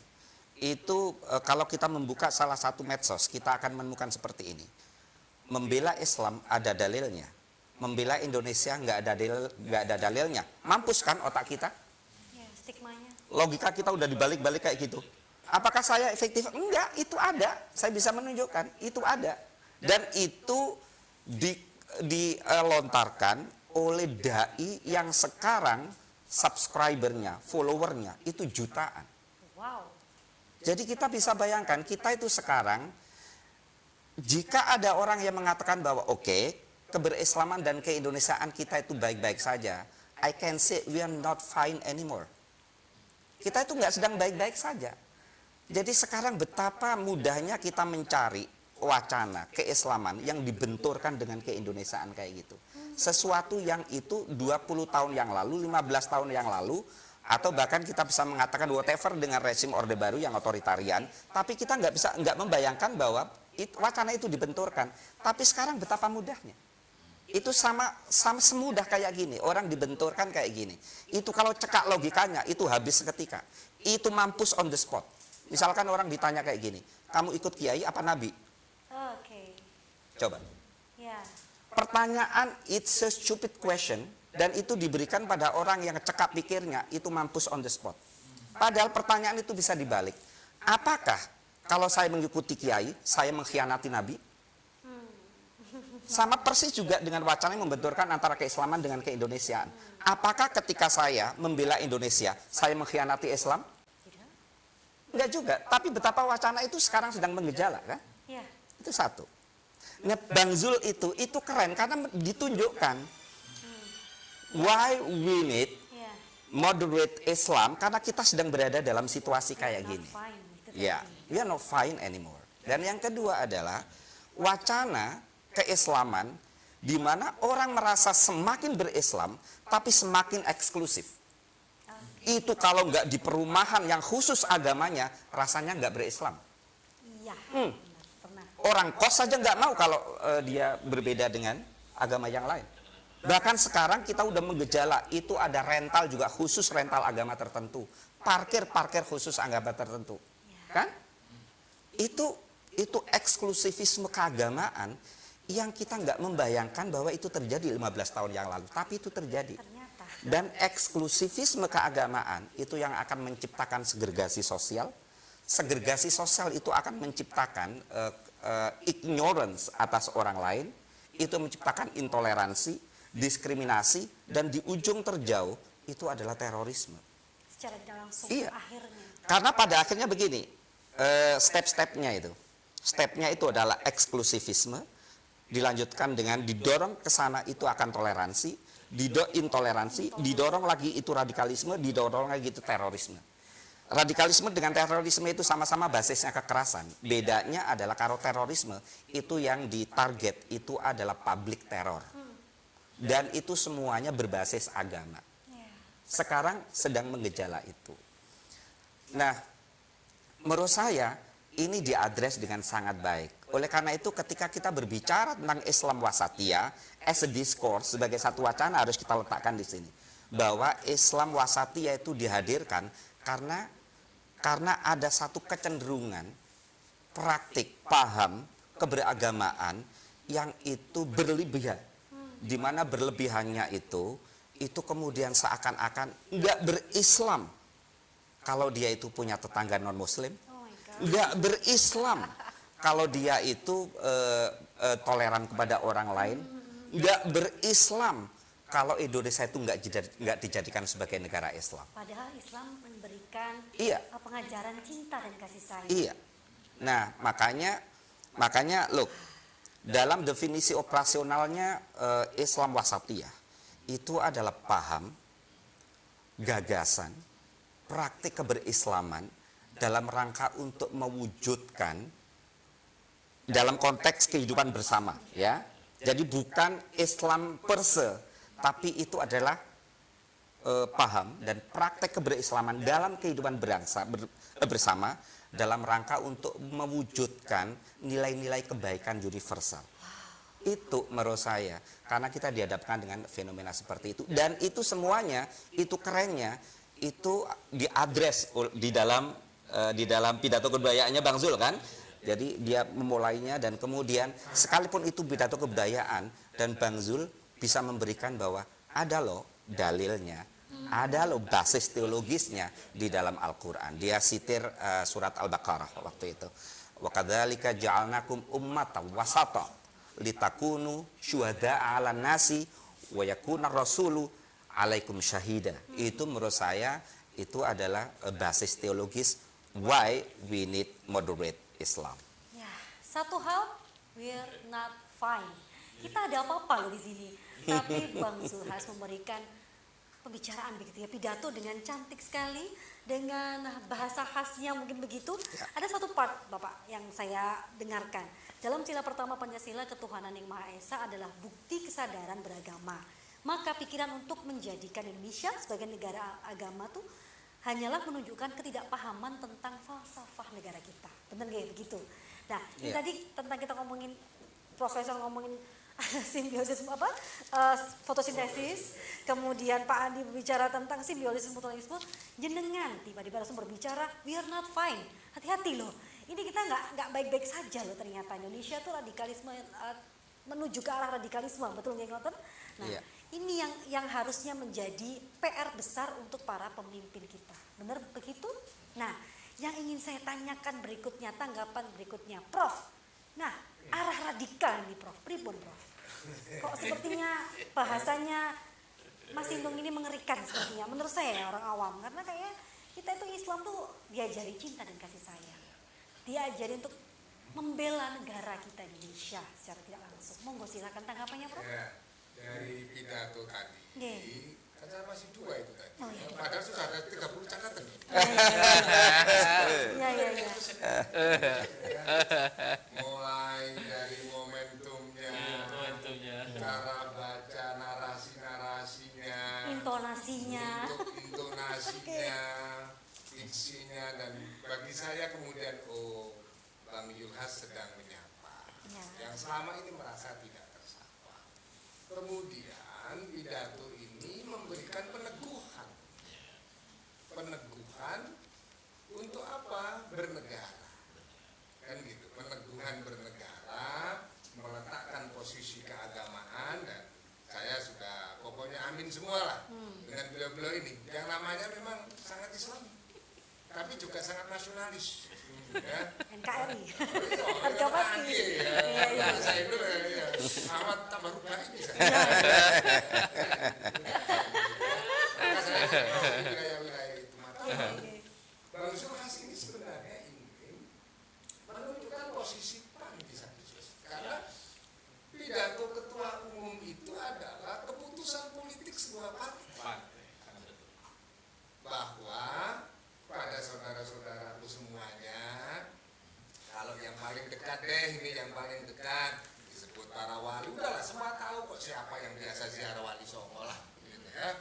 Itu kalau kita membuka salah satu medsos, kita akan menemukan seperti ini. Membela Islam ada dalilnya. Membela Indonesia nggak ada dalilnya. Mampus kan otak kita? Ya, stigmanya. Logika kita udah dibalik-balik kayak gitu. Apakah saya efektif? Enggak, itu ada. Saya bisa menunjukkan, itu ada. Dan itu dilontarkan oleh dai yang sekarang subscribernya, followernya itu jutaan. Wow. Jadi kita bisa bayangkan, kita itu sekarang, jika ada orang yang mengatakan bahwa oke, keberislaman dan keindonesiaan kita itu baik-baik saja, I can say we are not fine anymore. Kita itu nggak sedang baik-baik saja. Jadi sekarang betapa mudahnya kita mencari wacana keislaman yang dibenturkan dengan keindonesiaan kayak gitu. Sesuatu yang itu 20 tahun yang lalu, 15 tahun yang lalu, atau bahkan kita bisa mengatakan whatever dengan rezim Orde Baru yang otoritarian, tapi kita nggak membayangkan bahwa wacana itu dibenturkan. Tapi sekarang betapa mudahnya. Itu sama semudah kayak gini, orang dibenturkan kayak gini. Itu kalau cekak logikanya, itu habis seketika. Itu mampus on the spot. Misalkan orang ditanya kayak gini, kamu ikut kiai apa nabi? Oke. Coba. Ya. Pertanyaan it's a stupid question dan itu diberikan pada orang yang cekap pikirnya, itu mampus on the spot. Padahal pertanyaan itu bisa dibalik. Apakah kalau saya mengikuti kiai, saya mengkhianati nabi? Sama persis juga dengan wacana yang membenturkan antara keislaman dengan keindonesiaan. Apakah ketika saya membela Indonesia, saya mengkhianati Islam? Enggak juga, tapi betapa wacana itu sekarang sedang menggejala kan? Ya. Itu satu. Nah, Bang Zul itu keren karena ditunjukkan why we need Ya. moderate Islam karena kita sedang berada dalam situasi kayak Not gini. fine. Itu Ya, tadi. we are not fine anymore. Dan yang kedua adalah wacana keislaman di mana orang merasa semakin berislam tapi semakin eksklusif. Itu kalau nggak di perumahan yang khusus agamanya, rasanya nggak berislam. Iya. Benar, pernah. Orang kos saja nggak mau kalau dia berbeda dengan agama yang lain. Bahkan sekarang kita udah menggejala, itu ada rental juga khusus rental agama tertentu. Parkir khusus agama tertentu. Kan? Itu eksklusivisme keagamaan yang kita nggak membayangkan bahwa itu terjadi 15 tahun yang lalu. Tapi itu terjadi. Ternyata. Dan eksklusifisme keagamaan itu yang akan menciptakan segregasi sosial. Segregasi sosial itu akan menciptakan ignorance atas orang lain. Itu menciptakan intoleransi, diskriminasi, dan di ujung terjauh itu adalah terorisme. Secara tidak langsung Iya. akhirnya. Karena pada akhirnya begini, step-stepnya itu. Stepnya itu adalah eksklusivisme, dilanjutkan dengan didorong ke sana itu akan toleransi, intoleransi, didorong lagi itu radikalisme, didorong lagi itu terorisme. Radikalisme dengan terorisme itu sama-sama basisnya kekerasan. Bedanya adalah kalau terorisme itu yang ditarget itu adalah public terror. Dan itu semuanya berbasis agama. Sekarang sedang mengejala itu. Nah, menurut saya ini diadres dengan sangat baik. Oleh karena itu ketika kita berbicara tentang Islam wasatiyah as a discourse sebagai satu wacana harus kita letakkan di sini. Bahwa Islam wasatiyah itu dihadirkan karena ada satu kecenderungan praktik, paham, keberagamaan yang itu berlebihan. Di mana berlebihannya itu kemudian seakan-akan nggak berislam kalau dia itu punya tetangga non muslim, nggak berislam kalau dia itu toleran kepada orang lain, nggak berislam kalau Indonesia itu nggak dijadikan sebagai negara Islam. Padahal Islam memberikan pengajaran cinta dan kasih sayang. Iya. Nah, makanya loh, dalam definisi operasionalnya Islam wasatiyah itu adalah paham, gagasan, praktik keberislaman dalam rangka untuk mewujudkan dalam konteks kehidupan bersama, ya. Jadi bukan Islam per se, tapi itu adalah paham dan praktek keberislaman dalam kehidupan bersama dalam rangka untuk mewujudkan nilai-nilai kebaikan universal. Itu menurut saya, karena kita dihadapkan dengan fenomena seperti itu, dan itu semuanya, itu kerennya, itu diadres di dalam pidato kebudayaannya Bang Zul kan. Jadi dia memulainya dan kemudian sekalipun itu pidato kebudayaan dan Bang Zul bisa memberikan bahwa ada loh dalilnya, ada loh basis teologisnya di dalam Al-Quran. Dia sitir surat Al-Baqarah waktu itu. Wa kadzalika ja'alnakum ummatan wasata litakunu syuhada'a 'alan nasi wa yakuna rasulu 'alaikum syahida. Itu menurut saya itu adalah basis teologis why we need moderate Islam. Ya, satu hal, we're not fine. Kita ada apa-apa loh di sini. Tapi Bang Zulhas memberikan pembicaraan begitu ya, pidato dengan cantik sekali, dengan bahasa khasnya mungkin begitu. Ya. Ada satu part Bapak yang saya dengarkan. Dalam sila pertama Pancasila, ketuhanan yang Maha Esa adalah bukti kesadaran beragama. Maka pikiran untuk menjadikan Indonesia sebagai negara agama tuh hanyalah menunjukkan ketidakpahaman tentang falsafah negara kita. Benar kayak begitu. Nah, ini tadi tentang kita ngomongin, Profesor ngomongin simbiosis fotosintesis, kemudian Pak Andi berbicara tentang simbiosis mutualisme, jenengan tiba-tiba langsung berbicara we are not fine. Hati-hati loh. Ini kita nggak baik-baik saja loh ternyata. Indonesia tuh radikalisme menuju ke arah radikalisme, betul nggak Ngoten? Nah, ini yang harusnya menjadi PR besar untuk para pemimpin kita. Benar begitu? Nah, yang ingin saya tanyakan berikutnya, tanggapan berikutnya, Prof. Nah, arah radikal nih Prof, pripun Prof? Kok sepertinya bahasanya Mas Indung ini mengerikan sepertinya, menurut saya orang awam. Karena kayak kita itu Islam tuh diajari cinta dan kasih sayang. Diajari untuk membela negara kita Indonesia secara tidak langsung. Monggo silakan tanggapannya Prof. Ya, dari pidato tadi, kan saya masih 2 itu tadi. Oh, iya. Padahal sudah ada 30 catatan. Iya. Mulai dari momentumnya, cara baca narasi-narasinya, Intonasinya. untuk intonasinya, diksinya, dan bagi saya kemudian Bang Zulhas sedang menyapa yang selama ini merasa tidak tersapa. Kemudian pidato ini memberikan peneguhan untuk apa? Bernegara, kan gitu. Peneguhan bernegara, meletakkan posisi keagamaan, dan saya sudah pokoknya amin semua lah dengan beliau-beliau ini yang namanya memang sangat Islam tapi juga sangat nasionalis, ya. NKRI. Harga mati. Iya. Saya itu Ahmad tambah rukai bisa. Maka saya wilayah-wilayah itu mata. Bang Zulhas ini sebenarnya ingin menunjukkan posisi PAN di satu sisi. Karena pidato ketua umum itu adalah keputusan politik ini yang paling dekat disebut para wali. Udahlah, semua tahu kok siapa yang biasa ziarah Wali Songo lah, gitu ya.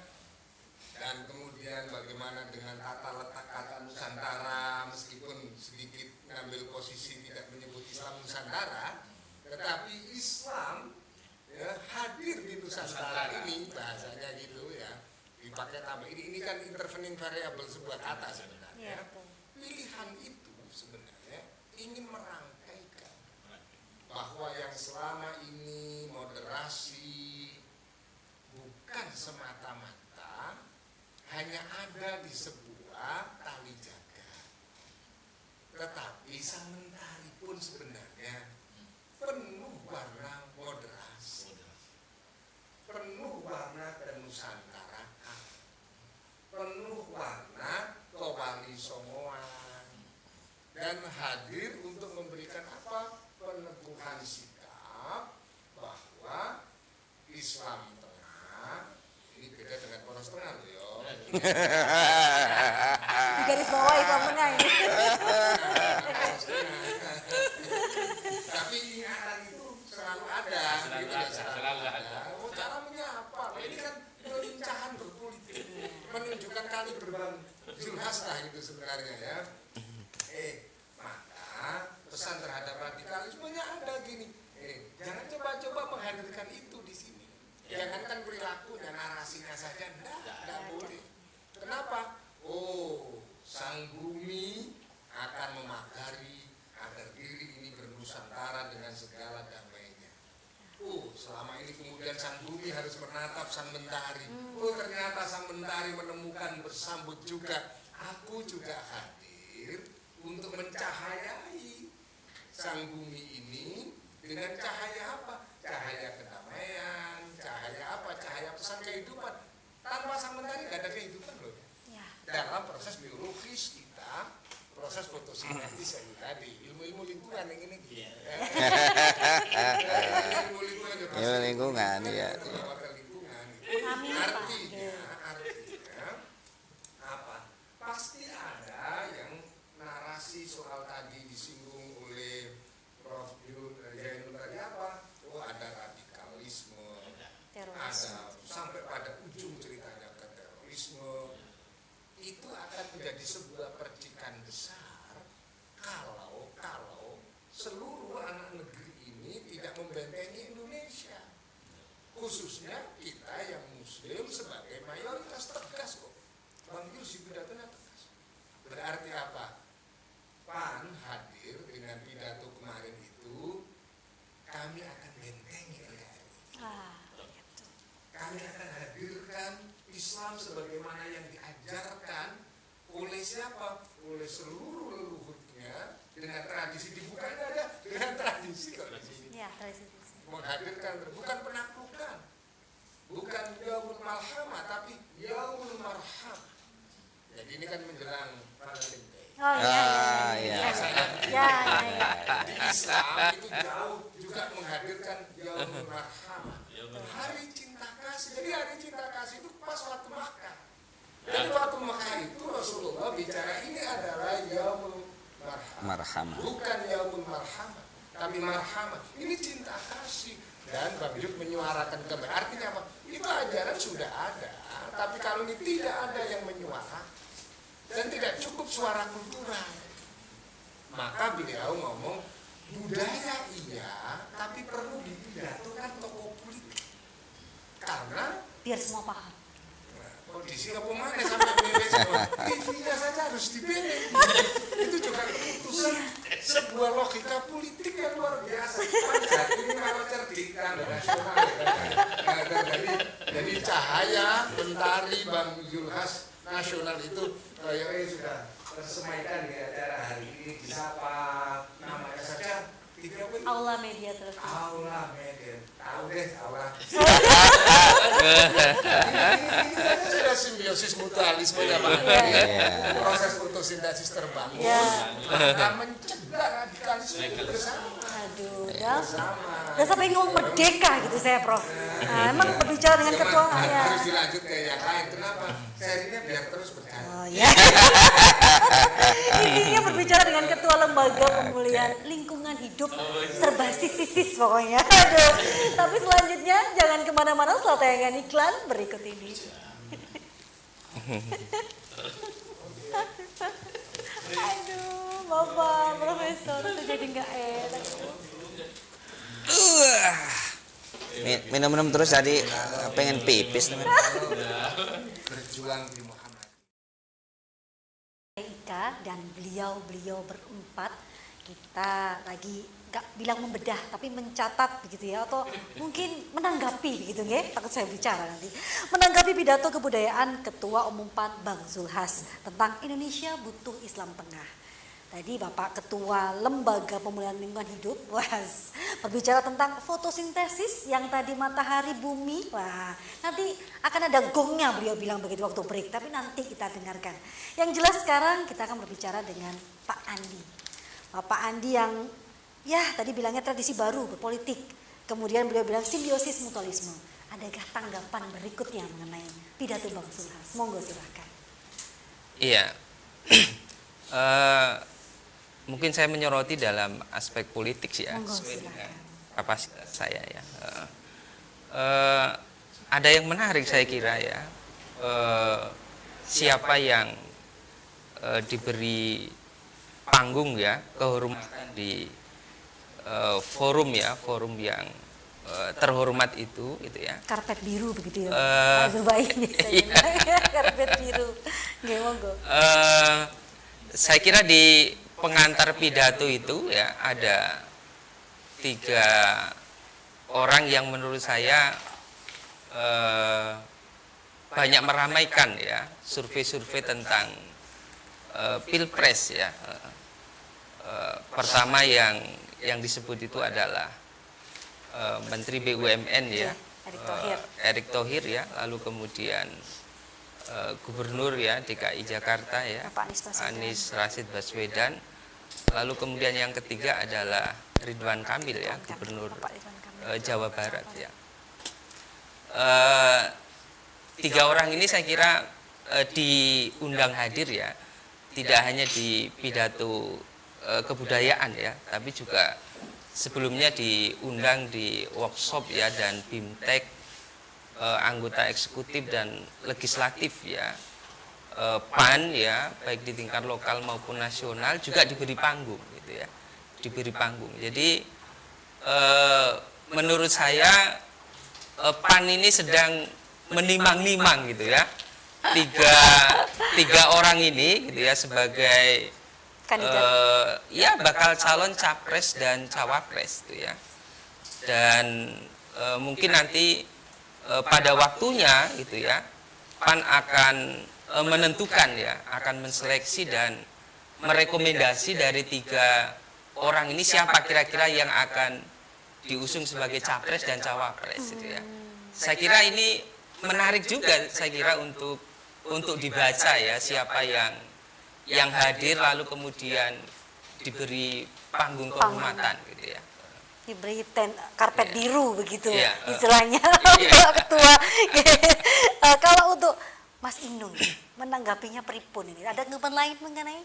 Dan kemudian bagaimana dengan tata letak kata Nusantara, meskipun sedikit ngambil posisi tidak menyebut Islam Nusantara, tetapi Islam ya, hadir di Nusantara ini, bahasanya gitu ya, dipakai tambah ini kan intervening variable sebuah kata sebenarnya. Iya, betul. Pilihan itu sebenarnya ingin merangkaikan bahwa yang selama ini moderasi bukan semata-mata hanya ada di sebuah tali jaga, tetapi sang mentari pun sebenarnya penuh warna moderasi, penuh warna kenusantaraan, penuh warna kewali songoan, dan hadir untuk memberikan apa? Peneguhan sikap bahwa Islam tengah ini beda dengan poros tengah loh yo. Di garis bawah Islam tengah ini. Tapi ingatan itu selalu ada, gitu ya, selalu ada. Oh, cara menyapa, ini kan pelincahan berpolitik, menunjukkan kali berbang Zulhas lah itu sebenarnya ya. Maka pesan terhadap radikalismenya ada gini. Jangan coba-coba menghadirkan itu di sini. Jangankan perilakunya, narasinya saja tidak boleh. Kenapa? Oh, sang bumi akan memagari agar diri ini bernusantara dengan segala damainya. Oh, selama ini kemudian sang bumi harus menatap sang mentari. Oh, ternyata sang mentari menemukan bersambut juga. Aku juga hadir untuk mencahayai sang bumi ini dengan cahaya apa? Cahaya kedamaian, cahaya apa? Cahaya pesan kehidupan. Tanpa sang mentari tidak ada kehidupan loh. Ya. Dalam proses biologis kita, proses fotosintesis yang tadi, ilmu-ilmu lingkungan yang ini. Ilmu lingkungan juga pasti. Ilmu lingkungan, ya. Mengamini, Pak. Artinya apa? Pasti ada yang narasi soal tadi disinggung oleh Prof. Jainul tadi apa? Oh, ada radikalisme, Teroris. ada sampai pada ujung ceritanya ke terorisme. Itu akan menjadi sebuah percikan besar kalau seluruh anak negeri ini tidak membentengi Indonesia, khususnya kita yang Muslim sebagai mayoritas tegas kok. Bang Yus di pidatonya tegas. Berarti apa? PAN hadir dengan pidato kemarin itu, kami akan bentengi NKRI. Kami akan hadirkan Islam sebagaimana yang diajarkan oleh siapa? Oleh seluruh leluhurnya, dengan tradisi dibukanya ada dengan tradisi kok di sini. Ya, tradisi. Menghadirkan bukan penaklukan, bukan yaumul malhamah, tapi yaumul marham. Jadi ini kan menjelang Valentine Day. Oh iya. iya. Ya. Di Islam itu jauh juga menghadirkan yaumul marhamah, hari cinta kasih. Jadi hari cinta kasih itu pas waktu Makkah. Jadi waktu Makkah itu Rasulullah bicara ini adalah yaumul marhamah, bukan yaumul marhamah, tapi marhamah. Ini cinta kasih. Dan Bang Yud menyuarakan kembali. Artinya apa? Itu ajaran sudah ada, tapi kalau ini tidak ada yang menyuarakan dan tidak cukup suara kultural, maka beliau ngomong budaya iya, tapi perlu dipidatokan tokoh politik. Karena Biar semua paham. kondisi apa mana sampai milih semua TV-nya saja harus dipilih. Itu juga keputusan sebuah logika politik yang luar biasa. Ini kalau cerdikan nasional. Jadi cahaya mentari Bang Zulhas nasional itu kayaknya sudah tersemaikan di acara hari ini. Disapa namanya saja TV apa itu? Aula Media terus. Aula Media. Tahu deh Aula. Ini sudah simbiosis mutualisme ya Pak. Proses fotosintesis terbangun. Maka mencegah radikalisme bersama. Aduh, udah sampai ngomong merdeka gitu saya, Prof. Nah, emang berbicara dengan ketua Cuman ya. harus dilanjut ke yang lain. Kenapa? Serinya biar terus berjalan. Oh ya. Intinya berbicara dengan ketua lembaga pemulihan lingkungan hidup serbasis sisis pokoknya. Aduh. Tapi selanjutnya jangan kemana-mana setelah tayangan iklan berikut ini. Aduh, Bapak Profesor itu jadi nggak enak. Minum-minum terus jadi pengen pipis teman. Berjuang di Muhammad. Ika dan beliau berempat kita lagi nggak bilang membedah tapi mencatat begitu ya, atau mungkin menanggapi begitu ya, takut saya bicara nanti menanggapi pidato kebudayaan Ketua Umum PAN Bang Zulhas tentang Indonesia butuh Islam Tengah. Tadi Bapak Ketua Lembaga Pemulihan Lingkungan Hidup berbicara tentang fotosintesis yang tadi matahari bumi. Wah, nanti akan ada gongnya beliau bilang begitu waktu break, tapi nanti kita dengarkan. Yang jelas sekarang kita akan berbicara dengan Pak Andi. Bapak Andi yang ya tadi bilangnya tradisi baru berpolitik. Kemudian beliau bilang simbiosis mutualisme. Adakah tanggapan berikutnya mengenai pidato Bang Zulhas? Monggo silahkan. Iya. Mungkin saya menyoroti dalam aspek politik sih ya, Monggo, sesuai silakan. dengan kapasitas saya ya. Ada yang menarik saya kira ya, siapa yang diberi panggung ya, kehormatan di forum ya, forum yang terhormat itu ya. Karpet biru begitu ya. Eh, Pak Zulbaik biasanya. Karpet biru. Nggih, monggo. Saya kira di pengantar pidato itu ya ada 3 orang yang menurut saya banyak meramaikan ya survei-survei tentang pilpres ya. Pertama yang disebut itu adalah Menteri BUMN ya, Erick Thohir. Erick Thohir ya, lalu kemudian Gubernur ya DKI Jakarta ya, Bapak Anies Baswedan. Rashid Baswedan. Lalu kemudian yang ketiga adalah Ridwan Kamil ya, Gubernur Bapak Ridwan Kamil. Jawa Barat ya. 3 orang ini saya kira diundang hadir ya, tidak hanya di pidato kebudayaan ya, tapi juga sebelumnya diundang di workshop ya dan BIMTEK, anggota eksekutif dan legislatif ya, PAN ya, baik di tingkat lokal maupun nasional juga diberi panggung gitu ya, diberi panggung. Jadi menurut saya PAN ini sedang menimang-nimang gitu ya, tiga orang ini gitu ya sebagai ya bakal calon capres dan cawapres gitu ya, dan mungkin nanti pada waktunya gitu ya PAN akan menentukan ya, akan menseleksi dan merekomendasi dari 3 orang ini siapa kira-kira yang akan diusung sebagai capres dan cawapres gitu ya. Saya kira ini menarik juga saya kira untuk dibaca ya, siapa yang hadir lalu kemudian diberi panggung kehormatan gitu ya. Diberi karpet biru begitu istilahnya. Iya. Pak Ketua. Kalau untuk Mas Inung menanggapinya pripun ini? Ada tanggapan lain mengenai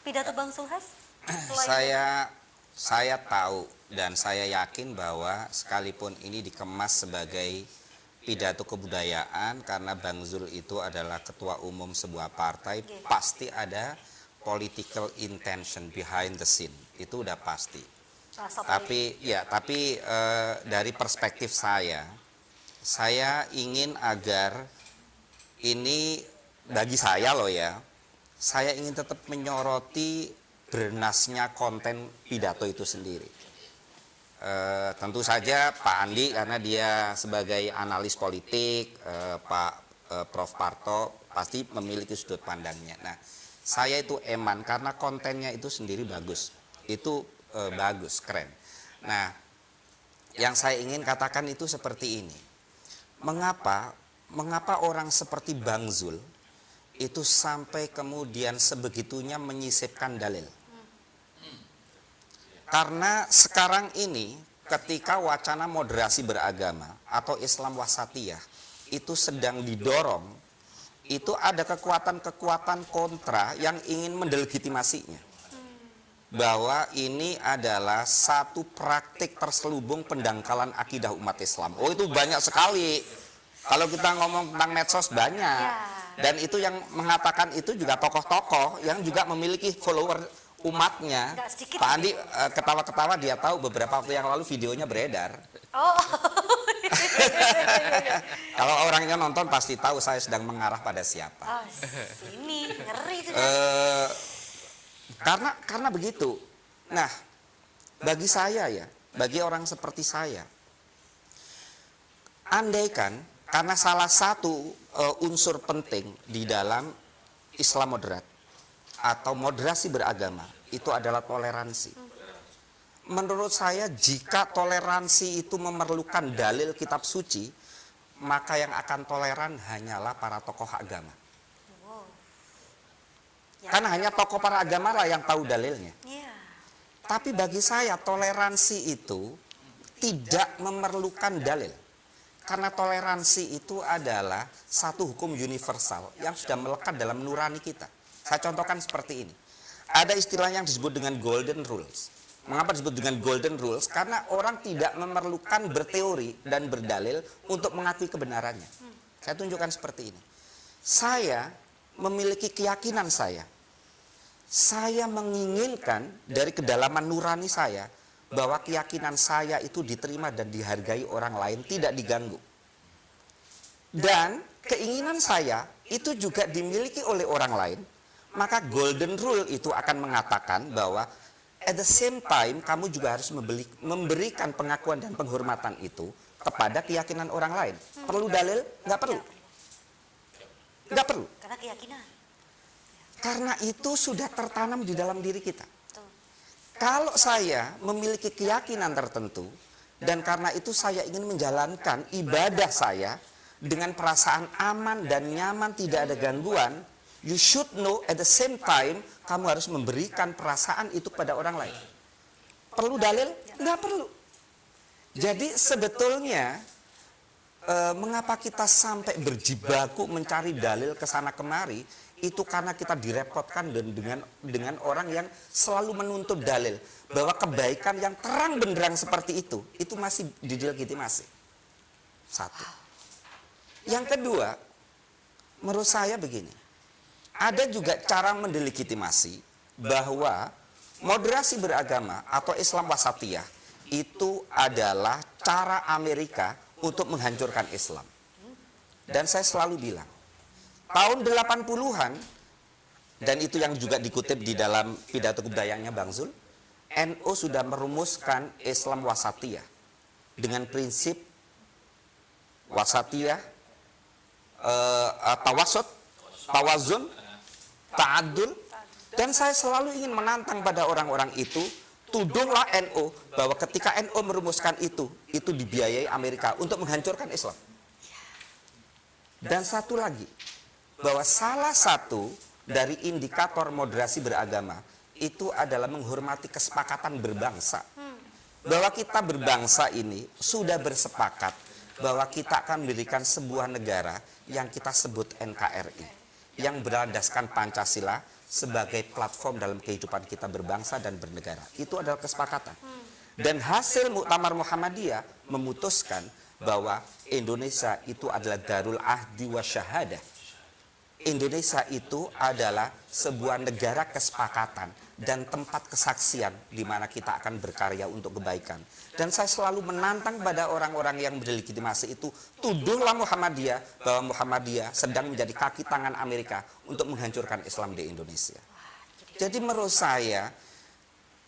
pidato Bang Zulhas? Saya tahu dan saya yakin bahwa sekalipun ini dikemas sebagai pidato kebudayaan karena Bang Zul itu adalah ketua umum sebuah partai, pasti ada political intention behind the scene. Itu udah pasti. Tapi dari perspektif saya ingin agar ini, bagi saya loh ya, saya ingin tetap menyoroti bernasnya konten pidato itu sendiri. Tentu saja Pak Andi karena dia sebagai analis politik, Pak Prof Parto pasti memiliki sudut pandangnya. Nah, saya itu eman karena kontennya itu sendiri bagus. Itu bagus, keren. Nah, yang saya ingin katakan itu seperti ini. Mengapa orang seperti Bang Zul itu sampai kemudian sebegitunya menyisipkan dalil? Karena sekarang ini ketika wacana moderasi beragama atau Islam wasatiyah itu sedang didorong, itu ada kekuatan-kekuatan kontra yang ingin mendelegitimasinya. Bahwa ini adalah satu praktik terselubung pendangkalan akidah umat Islam. Oh, itu banyak sekali. Kalau kita ngomong tentang medsos banyak. Dan itu yang mengatakan itu juga tokoh-tokoh yang juga memiliki follower umatnya. Pak Andi ketawa-ketawa, dia tahu beberapa waktu yang lalu videonya beredar. Oh. Kalau orangnya nonton pasti tahu saya sedang mengarah pada siapa. Oh, ini ngeri itu. Karena begitu. Nah, bagi saya ya, bagi orang seperti saya, andaikan karena salah satu unsur penting di dalam Islam moderat atau moderasi beragama itu adalah toleransi. Menurut saya jika toleransi itu memerlukan dalil kitab suci, maka yang akan toleran hanyalah para tokoh agama. Karena hanya tokoh para agama lah yang tahu dalilnya. Tapi bagi saya toleransi itu tidak memerlukan dalil. Karena toleransi itu adalah satu hukum universal yang sudah melekat dalam nurani kita. Saya contohkan seperti ini. Ada istilah yang disebut dengan golden rules. Mengapa disebut dengan golden rules? Karena orang tidak memerlukan berteori dan berdalil untuk mengakui kebenarannya. Saya tunjukkan seperti ini. Saya memiliki keyakinan saya menginginkan dari kedalaman nurani saya bahwa keyakinan saya itu diterima dan dihargai orang lain, tidak diganggu. Dan keinginan saya itu juga dimiliki oleh orang lain, maka golden rule itu akan mengatakan bahwa at the same time kamu juga harus memberikan pengakuan dan penghormatan itu kepada keyakinan orang lain. Perlu dalil? Nggak perlu. Nggak perlu. Karena keyakinan. Karena itu sudah tertanam di dalam diri kita. Kalau saya memiliki keyakinan tertentu, dan karena itu saya ingin menjalankan ibadah saya dengan perasaan aman dan nyaman, tidak ada gangguan, you should know at the same time, kamu harus memberikan perasaan itu kepada orang lain. Perlu dalil? Nggak perlu. Jadi sebetulnya, mengapa kita sampai berjibaku mencari dalil ke sana kemari, itu karena kita direpotkan dengan orang yang selalu menuntut dalil bahwa kebaikan yang terang benderang seperti itu masih didelegitimasi. Satu. Yang kedua, menurut saya begini, ada juga cara mendelegitimasi bahwa moderasi beragama atau Islam wasatiyah itu adalah cara Amerika untuk menghancurkan Islam. Dan saya selalu bilang, tahun 80-an, dan itu yang juga dikutip di dalam pidato kebudayanya Bang Zul, NU sudah merumuskan Islam wasatiyah dengan prinsip wasatiyah, tawasud, tawazun, ta'adul. Dan saya selalu ingin menantang pada orang-orang itu, tuduhlah NU bahwa ketika NU merumuskan itu dibiayai Amerika untuk menghancurkan Islam. Dan satu lagi, bahwa salah satu dari indikator moderasi beragama itu adalah menghormati kesepakatan berbangsa. Bahwa kita berbangsa ini sudah bersepakat bahwa kita akan mendirikan sebuah negara yang kita sebut NKRI, yang berlandaskan Pancasila sebagai platform dalam kehidupan kita berbangsa dan bernegara. Itu adalah kesepakatan. Dan hasil Muktamar Muhammadiyah memutuskan bahwa Indonesia itu adalah Darul Ahdi wa Syahadah. Indonesia itu adalah sebuah negara kesepakatan dan tempat kesaksian di mana kita akan berkarya untuk kebaikan. Dan saya selalu menantang pada orang-orang yang mendelegitimasi itu, tuduhlah Muhammadiyah bahwa Muhammadiyah sedang menjadi kaki tangan Amerika untuk menghancurkan Islam di Indonesia. Jadi menurut saya,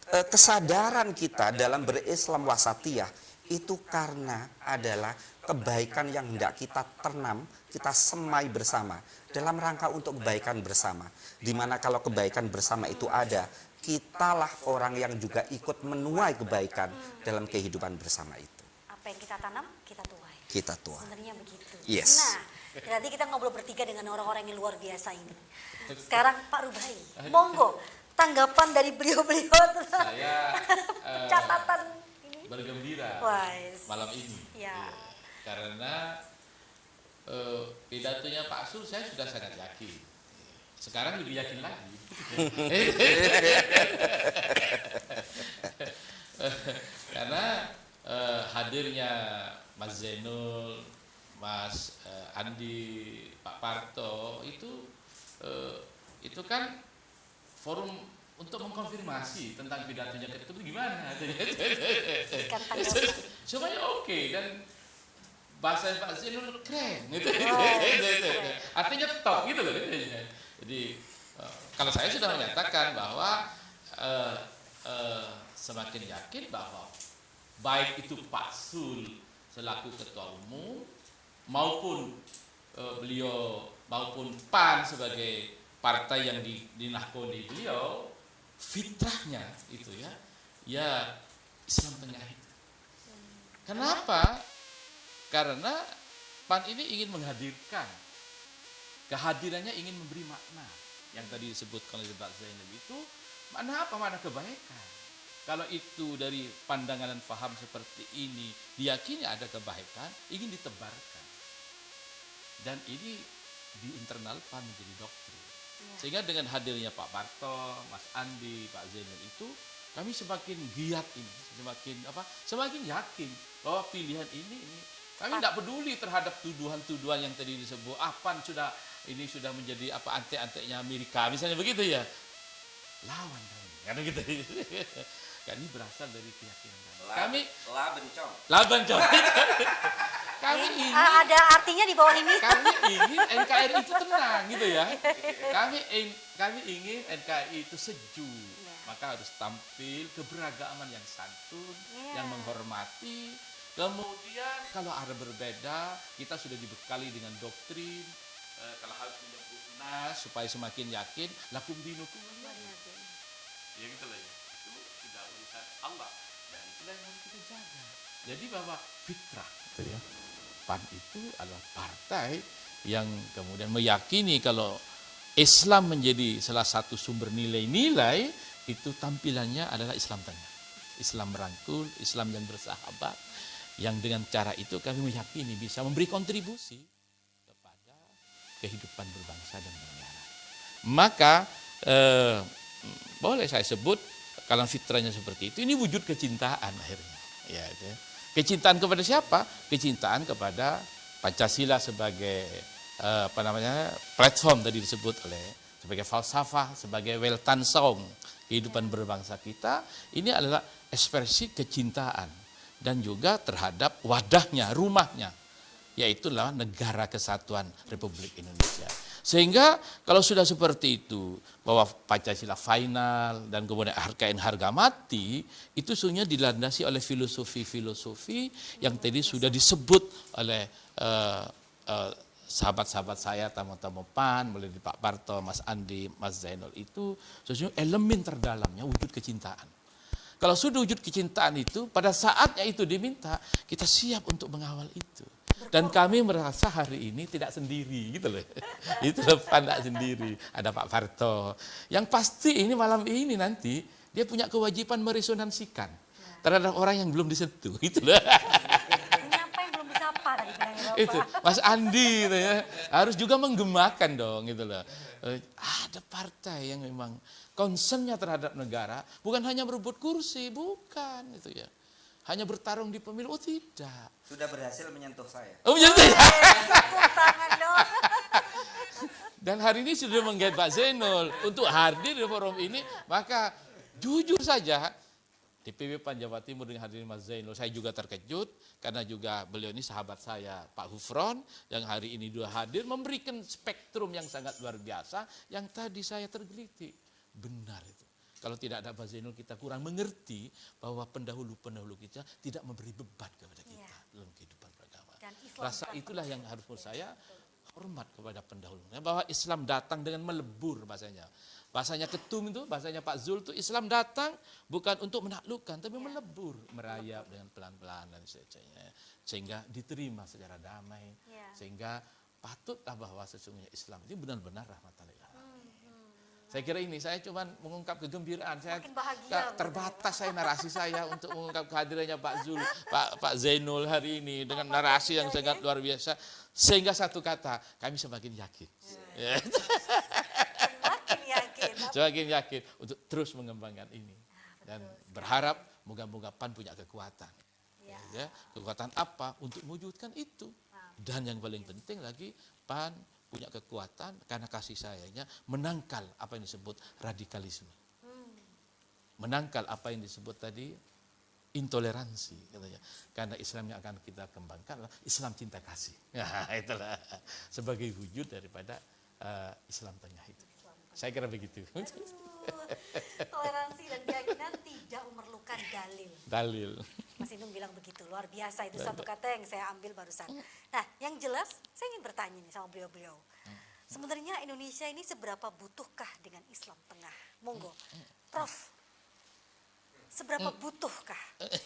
kesadaran kita dalam berislam wasatiyah itu karena adalah kebaikan yang hendak kita tanam, kita semai bersama dalam rangka untuk kebaikan bersama. Dimana kalau kebaikan bersama itu ada, kitalah orang yang juga ikut menuai kebaikan dalam kehidupan bersama itu. Apa yang kita tanam, kita tuai. Kita tuai. Sebenarnya begitu. Yes. Nah, nanti kita ngobrol bertiga dengan orang-orang yang luar biasa ini. Sekarang Pak Rubai, monggo tanggapan dari beliau-beliau. Saya Catatan ini. bergembira Wais. malam ini. Ya. Iya. Karena pidatonya Pak Sul saya sudah sangat yakin. Sekarang lebih yakin lagi. Karena hadirnya Mas Zainul, Mas Andi, Pak Parto itu kan forum untuk mengkonfirmasi tentang pidatonya itu gimana. Semuanya oke dan bahasa Pak Zainul keren gitu. Artinya top gitu loh. Jadi kalau saya sudah menyatakan bahwa semakin yakin bahwa baik itu Pak Sul selaku ketua umum maupun beliau maupun PAN sebagai partai yang dinahkoni beliau, fitrahnya itu ya Islam Tengah itu. Kenapa? Karena PAN ini ingin menghadirkan, kehadirannya ingin memberi makna yang tadi disebutkan oleh Pak Zainul itu makna apa? Makna kebaikan. Kalau itu dari pandangan dan paham seperti ini diyakini ada kebaikan, ingin ditebarkan. Dan ini di internal PAN menjadi doktrin. Sehingga dengan hadirnya Pak Parto, Mas Andi, Pak Zainul itu kami semakin giat ini, semakin yakin bahwa pilihan ini kami tidak peduli terhadap tuduhan-tuduhan yang tadi disebut. PAN sudah menjadi antek-anteknya Amerika, misalnya begitu ya. Lawan kami, kan begitu. Kami berasal dari keyakinan kami. Labencong. Kami ingin Ada artinya di bawah ini. Kami ingin NKRI itu tenang gitu ya. Kami ingin NKRI itu sejuk. Maka harus tampil keberagaman yang santun, yang menghormati. Kemudian kalau ada berbeda, kita sudah dibekali dengan doktrin. Kalau harus menyebut nas supaya semakin yakin, lakum dinukum waliyadin. Ya gitu lah ya. Itu tidak urusan Allah dan itulah yang harus kita jaga. Jadi bahwa fitrah gitu ya. PAN itu adalah partai yang kemudian meyakini kalau Islam menjadi salah satu sumber nilai-nilai, itu tampilannya adalah Islam Tengah. Islam merangkul, Islam yang bersahabat, yang dengan cara itu kami meyakini bisa memberi kontribusi kepada kehidupan berbangsa dan bernegara. Maka boleh saya sebut kalau fitrahnya seperti itu, ini wujud kecintaan akhirnya. Ya, itu. Kecintaan kepada siapa? Kecintaan kepada Pancasila sebagai platform tadi disebut sebagai falsafah, sebagai weltanschauung kehidupan berbangsa kita. Ini adalah ekspresi kecintaan dan juga terhadap wadahnya, rumahnya, yaitulah Negara Kesatuan Republik Indonesia. Sehingga kalau sudah seperti itu, bahwa Pancasila final dan kemudian harga mati, itu sebenarnya dilandasi oleh filosofi-filosofi yang tadi sudah disebut oleh sahabat-sahabat saya, tamu-tamu PAN, mulai dari Pak Parto, Mas Andi, Mas Zainul, itu sesungguhnya elemen terdalamnya wujud kecintaan. Kalau sudah wujud kecintaan itu, pada saatnya itu diminta, kita siap untuk mengawal itu. Dan kami merasa hari ini tidak sendiri gitu loh. Itu PAN tidak sendiri. Ada Pak Parto. Yang pasti ini malam ini nanti dia punya kewajiban meresonansikan terhadap orang yang belum disentuh. Gitu loh. Ini apa yang belum bisa apa tadi bilangnya Bapak? Itu Mas Andi gitu ya. Harus juga menggemakan dong gitu loh. Ada partai yang memang concernnya terhadap negara, bukan hanya berebut kursi, bukan itu ya. Hanya bertarung di pemilu, tidak. Sudah berhasil menyentuh saya. Oh, menyentuh. Tepuk tangan dong. Dan hari ini sudah menggait Pak Zainul untuk hadir di forum ini, maka jujur saja DPW PAN Jawa Timur dengan hadirnya Mas Zainul, saya juga terkejut karena juga beliau ini sahabat saya, Pak Hufron, yang hari ini juga hadir memberikan spektrum yang sangat luar biasa, yang tadi saya tergelitik. Benar itu. Kalau tidak ada Pak Zainul, kita kurang mengerti bahwa pendahulu-pendahulu kita tidak memberi beban kepada kita dalam kehidupan beragama. Rasa itulah yang harus menurut saya hormat kepada pendahulu. Bahwa Islam datang dengan melebur bahasanya. Bahasanya Ketum itu, bahasanya Pak Zul itu, Islam datang bukan untuk menaklukkan, tapi melebur, merayap dengan pelan-pelan dan sebagainya. Sehingga diterima secara damai. Sehingga patutlah bahwa sesungguhnya Islam ini benar-benar rahmatan lil alamin. Saya kira ini, saya cuma mengungkap kegembiraan. Saya Makin bahagia, terbatas saya narasi saya untuk mengungkap kehadirannya Pak Zainul hari ini dengan narasi yang sangat luar biasa. Sehingga satu kata, kami semakin yakin. Ya. Semakin yakin. Semakin yakin untuk terus mengembangkan ini. Dan berharap moga-moga PAN punya kekuatan. Ya, kekuatan apa untuk mewujudkan itu. Dan yang paling penting lagi, PAN punya kekuatan karena kasih sayangnya menangkal apa yang disebut radikalisme. Menangkal apa yang disebut tadi intoleransi katanya. Karena Islam yang akan kita kembangkan adalah Islam cinta kasih. Nah, itulah sebagai wujud daripada Islam tengah itu. Saya kira begitu. Toleransi dan keyakinan tidak memerlukan dalil. Dalil. Mas Indung bilang begitu, luar biasa itu satu kata yang saya ambil barusan. Nah, yang jelas saya ingin bertanya nih sama beliau-beliau. Sebenarnya Indonesia ini seberapa butuhkah dengan Islam tengah? Monggo, Prof. Seberapa butuhkah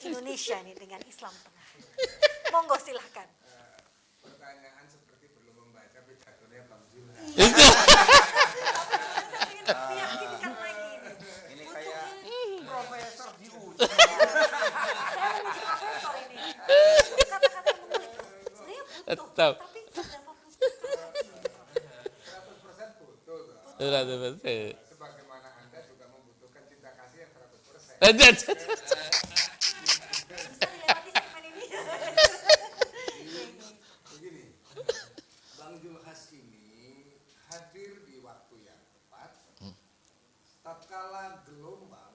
Indonesia ini dengan Islam tengah? Monggo silahkan. Pertanyaan seperti belum membaca pidatonya Bang Zul. Saya ingin meyakinkan lagi ini. Ini kayak profesor di uji. Saya uji profesor ini. Kata-kata yang menarik. Sebenarnya butuh, Tetap. tapi seberapa butuhkah lagi? 100% betul. Sebagaimana Anda juga membutuhkan cinta kasih yang 100%. Bisa dilewati segmen ini. Begini, Bang Julhas ini hadir di waktu yang tepat. Tatkala gelombang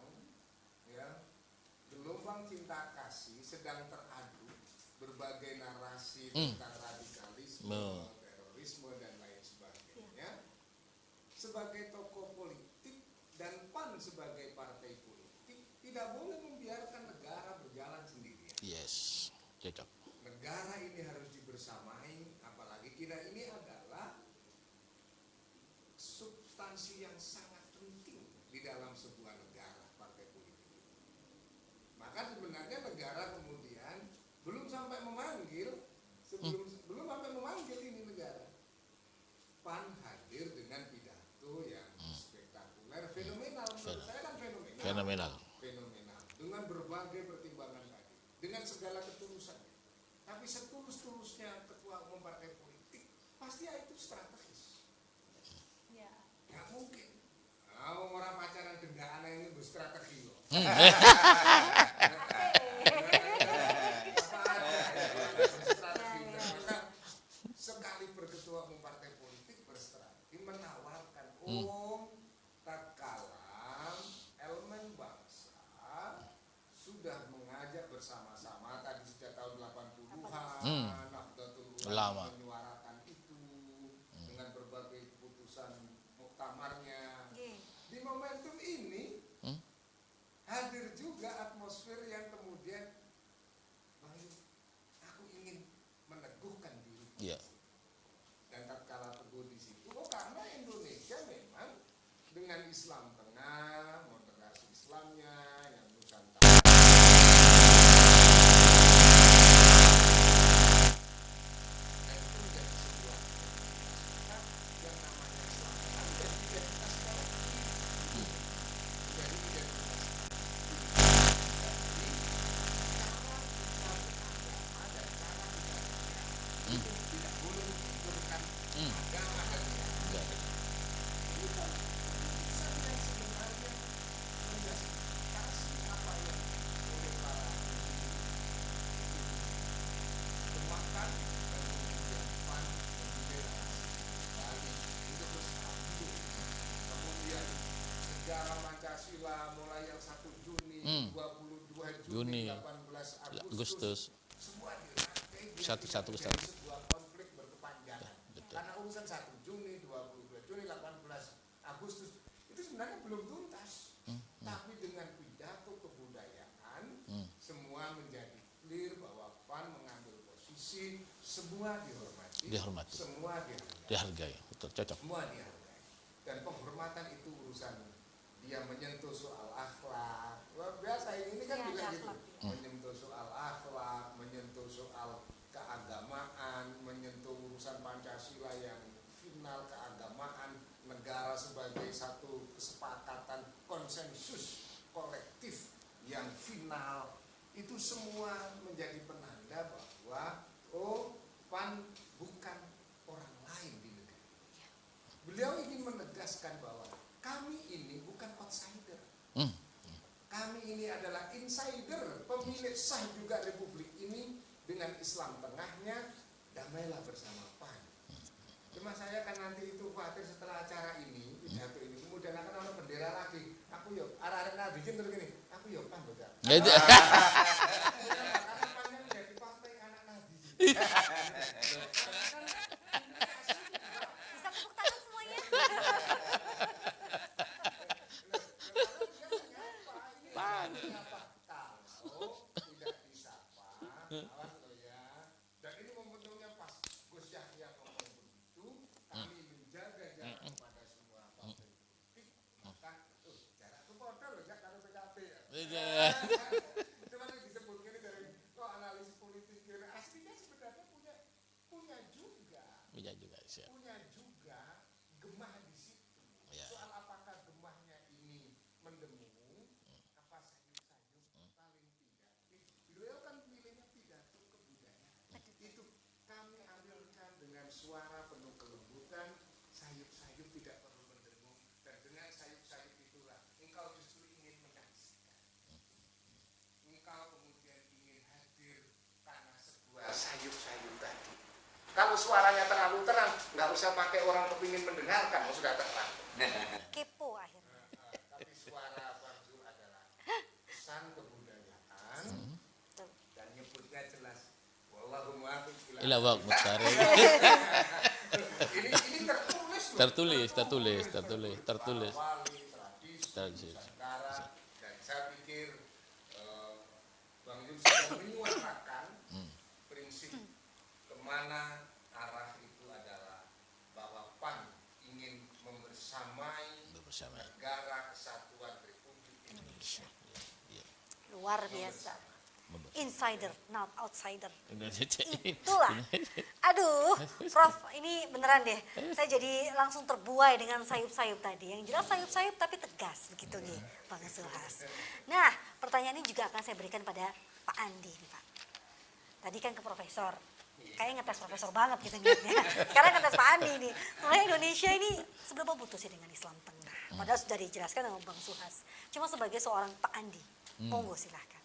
cinta kasih sedang teradu berbagai narasi tentang radikalisme, terorisme dan lain sebagainya. Sebagai tokoh politik dan PAN sebagai partai politik tidak boleh membiarkan negara berjalan sendirian. Yes, cocok. Negara ini harus dibersamai, apalagi kita ini adalah substansi yang sangat penting di dalam sebuah negara, partai politik. Maka sebenarnya negara kemudian belum sampai memanggil, belum sampai memanggil ini negara. PAN hadir dengan pidato yang spektakuler, fenomenal. Menurut saya kan fenomenal. Fenomenal. Dengan berbagai pertimbangan tadi, dengan segala ketulusannya. Tapi setulus-tulusnya ketua umum partai politik, pasti itu strategis. Nggak mungkin. Orang pacaran gendaan ini berstrategi loh. Maka sekali berketua umum partai politik berstrategi menawarkan tatkala elemen bangsa sudah mengajak bersama-sama tadi sejak tahun 80-an, Nahdlatul Ulama menyuarakan itu dengan berbagai keputusan muktamarnya. Di momentum ini hadir juga atmosfer yang kemudian aku ingin meneguhkan diri. Dan tatkala teguh di situ, karena Indonesia memang dengan Islam tengah, moderasi Islamnya yang Nusantara. Dan itu menjadi sebuah yang namanya Islam tengah menjadi identitas kolektif. Menjadi identitas tidak boleh menunjukkan agama dan ini kan keputusan yang sebenarnya menjustifikasi apa yang oleh para dimakan dan kemudian PAN membela kembali untuk bersatu. Kemudian sejarah Pancasila mulai yang 1 Juni, 22 Juni, 18 Agustus. Semua dirangkai Satu-satu, menjadi sebuah konflik berkepanjangan. Karena urusan 1 Juni, 22 Juni, 18 Agustus itu sebenarnya belum tuntas. Tapi dengan pidato kebudayaan semua menjadi clear bahwa PAN mengambil posisi semua dihormati. Semua Dihargai, betul, cocok. Semua dihargai. Dan penghormatan itu urusan dia menyentuh soal akhlak. Luar biasa ini kan juga gitu. Menyentuh soal akhlak, menyentuh soal keagamaan, menyentuh urusan Pancasila yang final keagamaan, negara sebagai satu kesatuan itu semua menjadi penanda bahwa oh, PAN bukan orang lain di negeri. Beliau ingin menegaskan bahwa kami ini bukan outsider. Kami ini adalah insider, pemilik sah juga republik ini dengan Islam tengahnya, damailah bersama PAN. Cuma saya kan nanti itu khawatir setelah acara ini, pidato ini, kemudian akan ada bendera lagi. Aku yuk, arah-arah nadikin terus gini, aku yuk PAN betul. Karena PAN menjadi partai anak Nabi. Bisa tepuk tangan semuanya. Kalau tidak disapa, awas loh ya. Dan ini momentumnya pas Gus Yahya ngomong begitu, kami menjaga jarak kepada semua partai politik, maka jarak itu modal loh ya kalau PKB ya. Cuma yang disebut ini dari kok analisis politik kira aslinya sebenarnya punya juga. Punya juga gemah di situ. Soal apakah gemahnya ini mendengung, apa sayup-sayup, paling tidak. Beliau kan pilihnya pidato kebudayaan. Itu kami ambilkan dengan suara penuh kelembutan, sayup-sayup tidak perlu mendengung, dan dengan sayup-sayup itulah engkau justru ingin menyaksikan. Engkau kemudian ingin hadir karena sebuah sayup-sayup tadi. Kalau suaranya terlalu terang, nggak usah pakai orang kepingin mendengarkan, sudah terang. Kepo akhirnya. Tapi suara Bang Zul adalah pesan kebudayaan dan nyebutnya jelas. Wallahu muwaffiq ila ini tertulis. Tertulis. Wali, tradisi, Nusantara, dan saya pikir Bang Zul sudah menyuarakan prinsip kemana arah itu adalah bahwa PAN ingin membersamai negara kesatuan Republik Indonesia. Luar biasa. Insider, not outsider. Itulah. Aduh, Prof, ini beneran deh. Saya jadi langsung terbuai dengan sayup-sayup tadi. Yang jelas sayup-sayup tapi tegas begitu nih, Bang Zulhas. Nah, pertanyaan ini juga akan saya berikan pada Pak Andi nih, Pak. Tadi kan ke Profesor. Kayaknya ngetes Profesor banget gitu ngeliatnya. Sekarang ngetes Pak Andi nih. Soalnya Indonesia ini seberapa butuh sih dengan Islam tengah? Padahal sudah dijelaskan sama Bang Zulhas. Cuma sebagai seorang Pak Andi, monggo silahkan.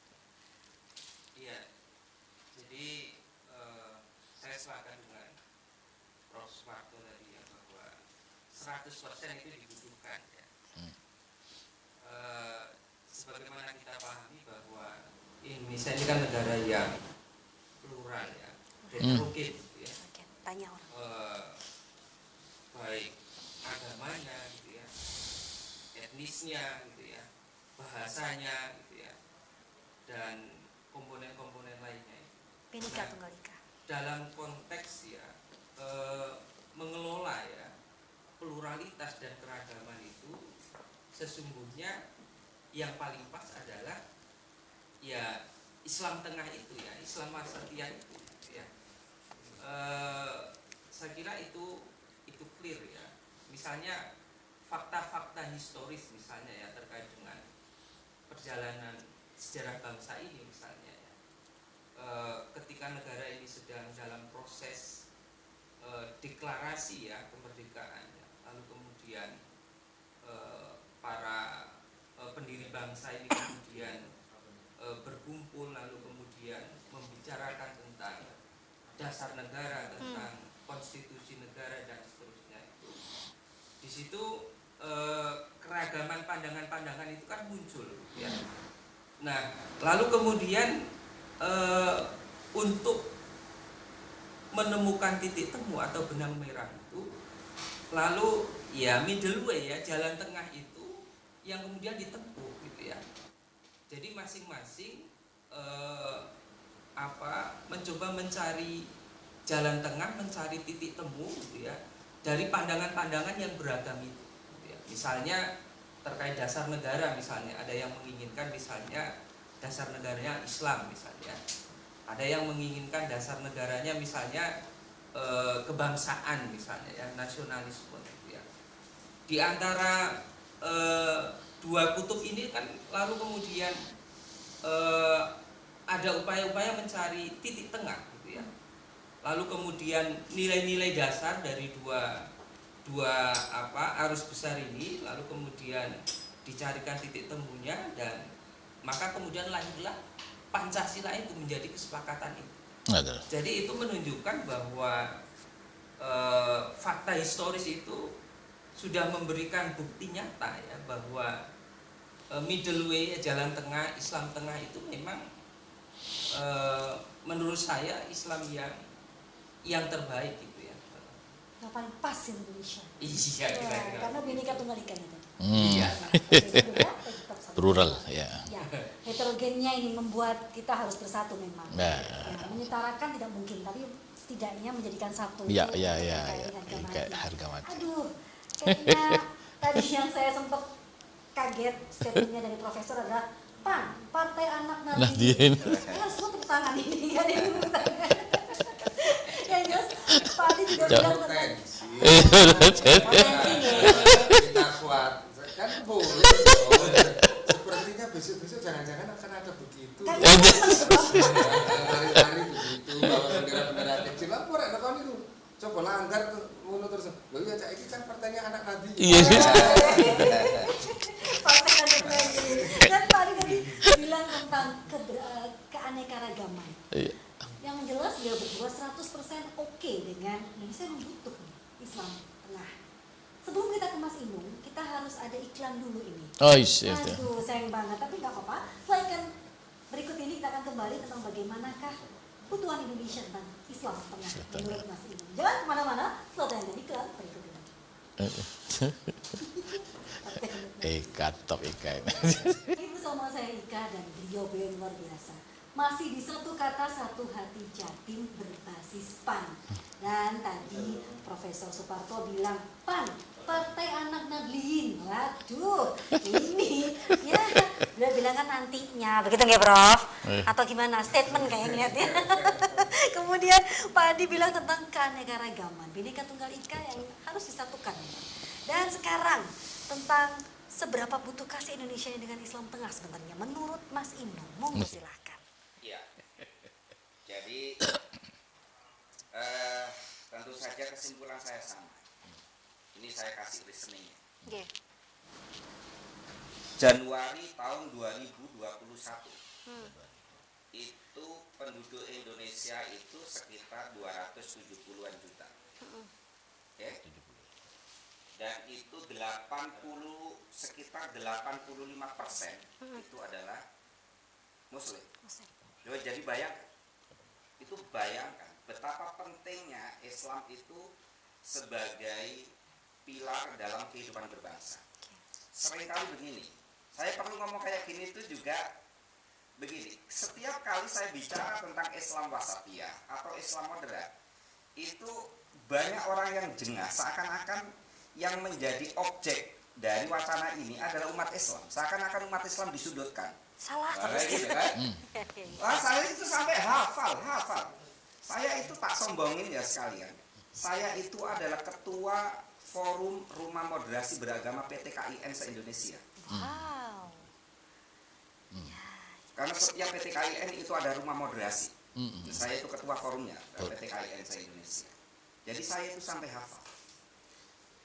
Iya, jadi saya sepakat dengan Prof. Sumarto tadi ya, bahwa 100% itu dibutuhkan ya. Sebagaimana kita pahami bahwa Indonesia ini kan negara yang plural ya, heterogen gitu ya. Oke, tanya orang. Baik agamanya gitu ya, etnisnya gitu ya, bahasanya gitu ya, dan komponen-komponen lainnya. Bhinneka Tunggal Ika. Dalam konteks ya mengelola ya pluralitas dan keragaman itu sesungguhnya yang paling pas adalah ya Islam tengah itu ya, Islam wasatiyah itu ya. Saya kira itu clear ya. Misalnya fakta-fakta historis misalnya ya terkait dengan perjalanan sejarah bangsa ini misalnya ya. Ketika negara ini sedang dalam proses deklarasi ya kemerdekaan ya. Lalu kemudian para pendiri bangsa ini kemudian berkumpul lalu kemudian membicarakan tentang dasar negara, tentang konstitusi negara dan seterusnya itu. Di situ keragaman pandangan-pandangan itu kan muncul ya. Nah, lalu kemudian untuk menemukan titik temu atau benang merah itu, lalu ya middle way ya, jalan tengah itu yang kemudian ditempuh gitu ya. Jadi masing-masing mencoba mencari jalan tengah, mencari titik temu gitu ya, dari pandangan-pandangan yang beragam itu gitu ya. Misalnya terkait dasar negara misalnya, ada yang menginginkan misalnya dasar negaranya Islam misalnya, ada yang menginginkan dasar negaranya misalnya kebangsaan misalnya ya, nasionalisme gitu ya. Di antara dua kutub ini kan lalu kemudian ada upaya-upaya mencari titik tengah gitu ya. Lalu kemudian nilai-nilai dasar dari dua arus besar ini lalu kemudian dicarikan titik temunya, dan maka kemudian lahirlah Pancasila itu menjadi kesepakatan itu. Jadi itu menunjukkan bahwa fakta historis itu sudah memberikan bukti nyata ya bahwa middle way, jalan tengah, Islam tengah itu memang menurut saya Islam yang terbaik gitu ya. Yang paling pas Indonesia. Iya, kira-kira. Karena Bhinneka Tunggal Ika itu. Iya. Plural, ya. Ya, heterogennya ini membuat kita harus bersatu memang. Nah. Ya, menyetarakan tidak mungkin, tapi setidaknya menjadikan satu. Iya, itu iya, terkait iya, dengan iya. harga Kayak mati. harga mati. Aduh, kayaknya tadi yang saya sempat kaget statementnya dari profesor adalah PAN, Partai Anak Nahdien. Ya, semua tepuk tangan ini, nggak ada yang tepuk tangan. Yang jelas, Pak Adi juga bilang tentang Potensi. potensi ya. Kita kuat. Kan boleh dong. Sepertinya besok-besok jangan-jangan akan ada begitu. Hari-hari begitu, bawa bendera-bendera kecil. Lapor ada kawan itu. Coba langgar tuh, ngono terus. Loh ya, Cak, ini kan partainya anak Nabi. Iya. Partai Anak Nabi. Dan Pak Adi tadi bilang tentang keanekaragaman. Iya. Yang jelas dia berdua 100% oke dengan Indonesia membutuh Islam tengah. Sebelum kita ke Mas Inung, kita harus ada iklan dulu ini. Oh iya. Aduh, sayang banget, tapi nggak apa-apa. Selain berikut ini kita akan kembali tentang bagaimanakah kebutuhan Indonesia tentang Islam tengah menurut Mas Inung. Jangan kemana-mana, selalu ada iklan berikut ini. Ika, top Ika. Ibu sama saya Ika dan beliau luar biasa. Masih di Satu Kata Satu Hati Jatim berbasis PAN. Dan tadi Profesor Suparto bilang PAN, Partai Anak Nahdien. Waduh, ini ya udah bilang kan nantinya, begitu nggak Prof? Atau gimana? Statement kayak ngeliatnya. Kemudian Pak Adi bilang tentang keanekaragaman, Bhinneka Tunggal Ika yang harus disatukan. Dan sekarang tentang seberapa butuhkah sih Indonesia dengan Islam tengah sebenarnya? Menurut Mas Inung, monggo silahkan. Ya. Jadi tentu saja kesimpulan saya sama. Ini saya kasih reasoningnya. Oke. Januari tahun 2021 itu penduduk Indonesia itu sekitar 270-an juta. Oke. Dan itu sekitar 85% itu adalah Muslim. Jadi bayangkan betapa pentingnya Islam itu sebagai pilar dalam kehidupan berbangsa. Seringkali begini, saya perlu ngomong kayak gini itu juga begini. Setiap kali saya bicara tentang Islam wasatiyah atau Islam moderat, itu banyak orang yang jengah seakan-akan yang menjadi objek dari wacana ini adalah umat Islam. Seakan-akan umat Islam disudutkan. Salah Gitu kan? Wah, saya itu sampai hafal. Saya itu tak sombongin ya sekalian. Saya itu adalah ketua Forum Rumah Moderasi Beragama PTKIN se-Indonesia. Wow. Karena setiap PTKIN itu ada rumah moderasi. Saya itu ketua forumnya PTKIN se-Indonesia. Jadi saya itu sampai hafal.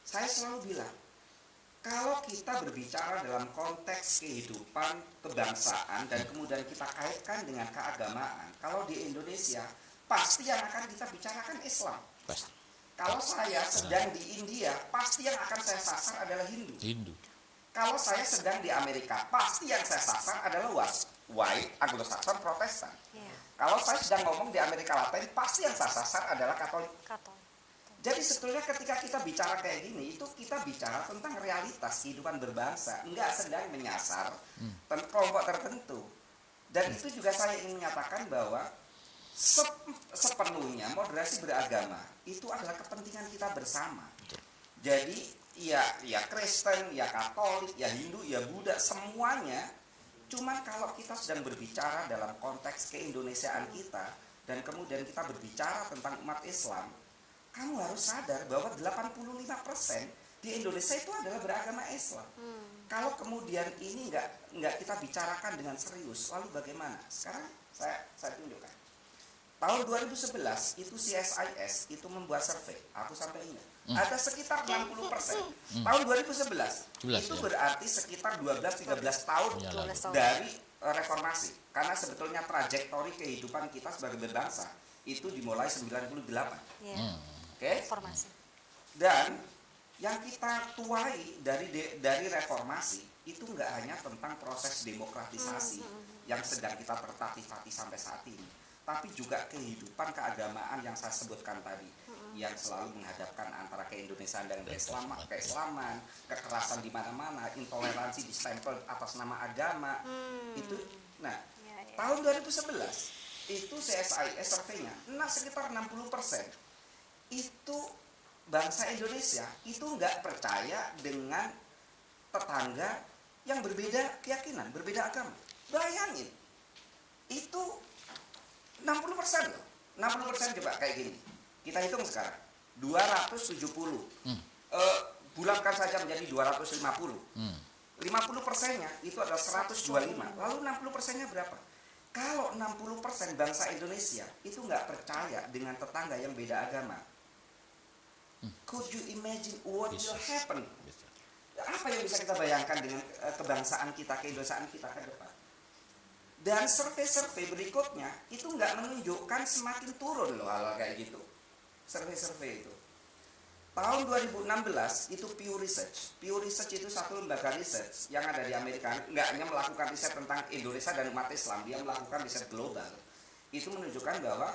Saya selalu bilang, kalau kita berbicara dalam konteks kehidupan kebangsaan dan kemudian kita kaitkan dengan keagamaan, kalau di Indonesia pasti yang akan kita bicarakan Islam. Kalau saya sedang di India, pasti yang akan saya sasar adalah Hindu. Kalau saya sedang di Amerika, pasti yang saya sasar adalah white, Anglo-Saxon, Protestan. Kalau saya sedang ngomong di Amerika Latin, pasti yang saya sasar adalah Katolik. Jadi sebetulnya ketika kita bicara kayak gini, itu kita bicara tentang realitas kehidupan berbangsa, enggak sedang menyasar kelompok tertentu. Dan itu juga saya ingin menyatakan bahwa sepenuhnya moderasi beragama itu adalah kepentingan kita bersama. Jadi ya Kristen, ya Katolik, ya Hindu, ya Buddha, semuanya. Cuman kalau kita sedang berbicara dalam konteks keindonesiaan kita dan kemudian kita berbicara tentang umat Islam, kamu harus sadar bahwa 85% di Indonesia itu adalah beragama Islam. Kalau kemudian ini nggak kita bicarakan dengan serius, lalu bagaimana? Sekarang saya tunjukkan. Tahun 2011 itu CSIS itu membuat survei, aku sampai ingat. Ada sekitar 60%. Tahun 2011 itu ya. berarti sekitar 12-13 tahun Ya, dari reformasi. Karena sebetulnya trajektori kehidupan kita sebagai berbangsa itu dimulai 98. Ya. Oke? Informasi. Dan yang kita tuai dari reformasi itu nggak hanya tentang proses demokratisasi yang sedang kita tertatih-tatih sampai saat ini, tapi juga kehidupan keagamaan yang saya sebutkan tadi, yang selalu menghadapkan antara keindonesiaan dan keislaman, kekerasan di mana-mana, intoleransi distempel atas nama agama. Itu, nah, tahun 2011 itu CSIS surveinya, sekitar 60% itu bangsa Indonesia itu nggak percaya dengan tetangga yang berbeda keyakinan, berbeda agama. Bayangin, itu 60% loh. 60% coba kayak gini. Kita hitung sekarang. 270. Bulatkan saja menjadi 250. 50%-nya itu adalah 125. Lalu 60%-nya berapa? Kalau 60% bangsa Indonesia itu nggak percaya dengan tetangga yang beda agama, could you imagine what will happen? Apa yang bisa kita bayangkan dengan kebangsaan kita, keindonesiaan kita ke depan? Dan survei-survei berikutnya itu nggak menunjukkan semakin turun loh hal kayak gitu. Survei-survei itu. Tahun 2016 itu Pew Research. Pew Research itu satu lembaga research yang ada di Amerika. Nggak hanya melakukan riset tentang Indonesia dan umat Islam, dia melakukan riset global. Itu menunjukkan bahwa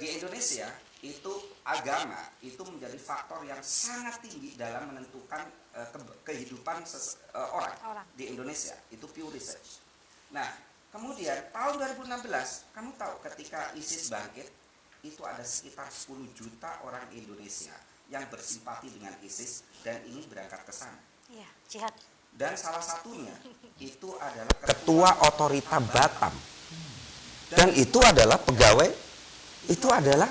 di Indonesia itu agama itu menjadi faktor yang sangat tinggi dalam menentukan kehidupan orang di Indonesia. Itu Pew Research. Nah, kemudian tahun 2016 kamu tahu ketika ISIS bangkit itu ada sekitar 10 juta orang Indonesia yang bersimpati dengan ISIS dan ini berangkat ke sana. Iya, jihad. Dan salah satunya itu adalah ketua otorita Batam. Dan itu adalah pegawai, itu adalah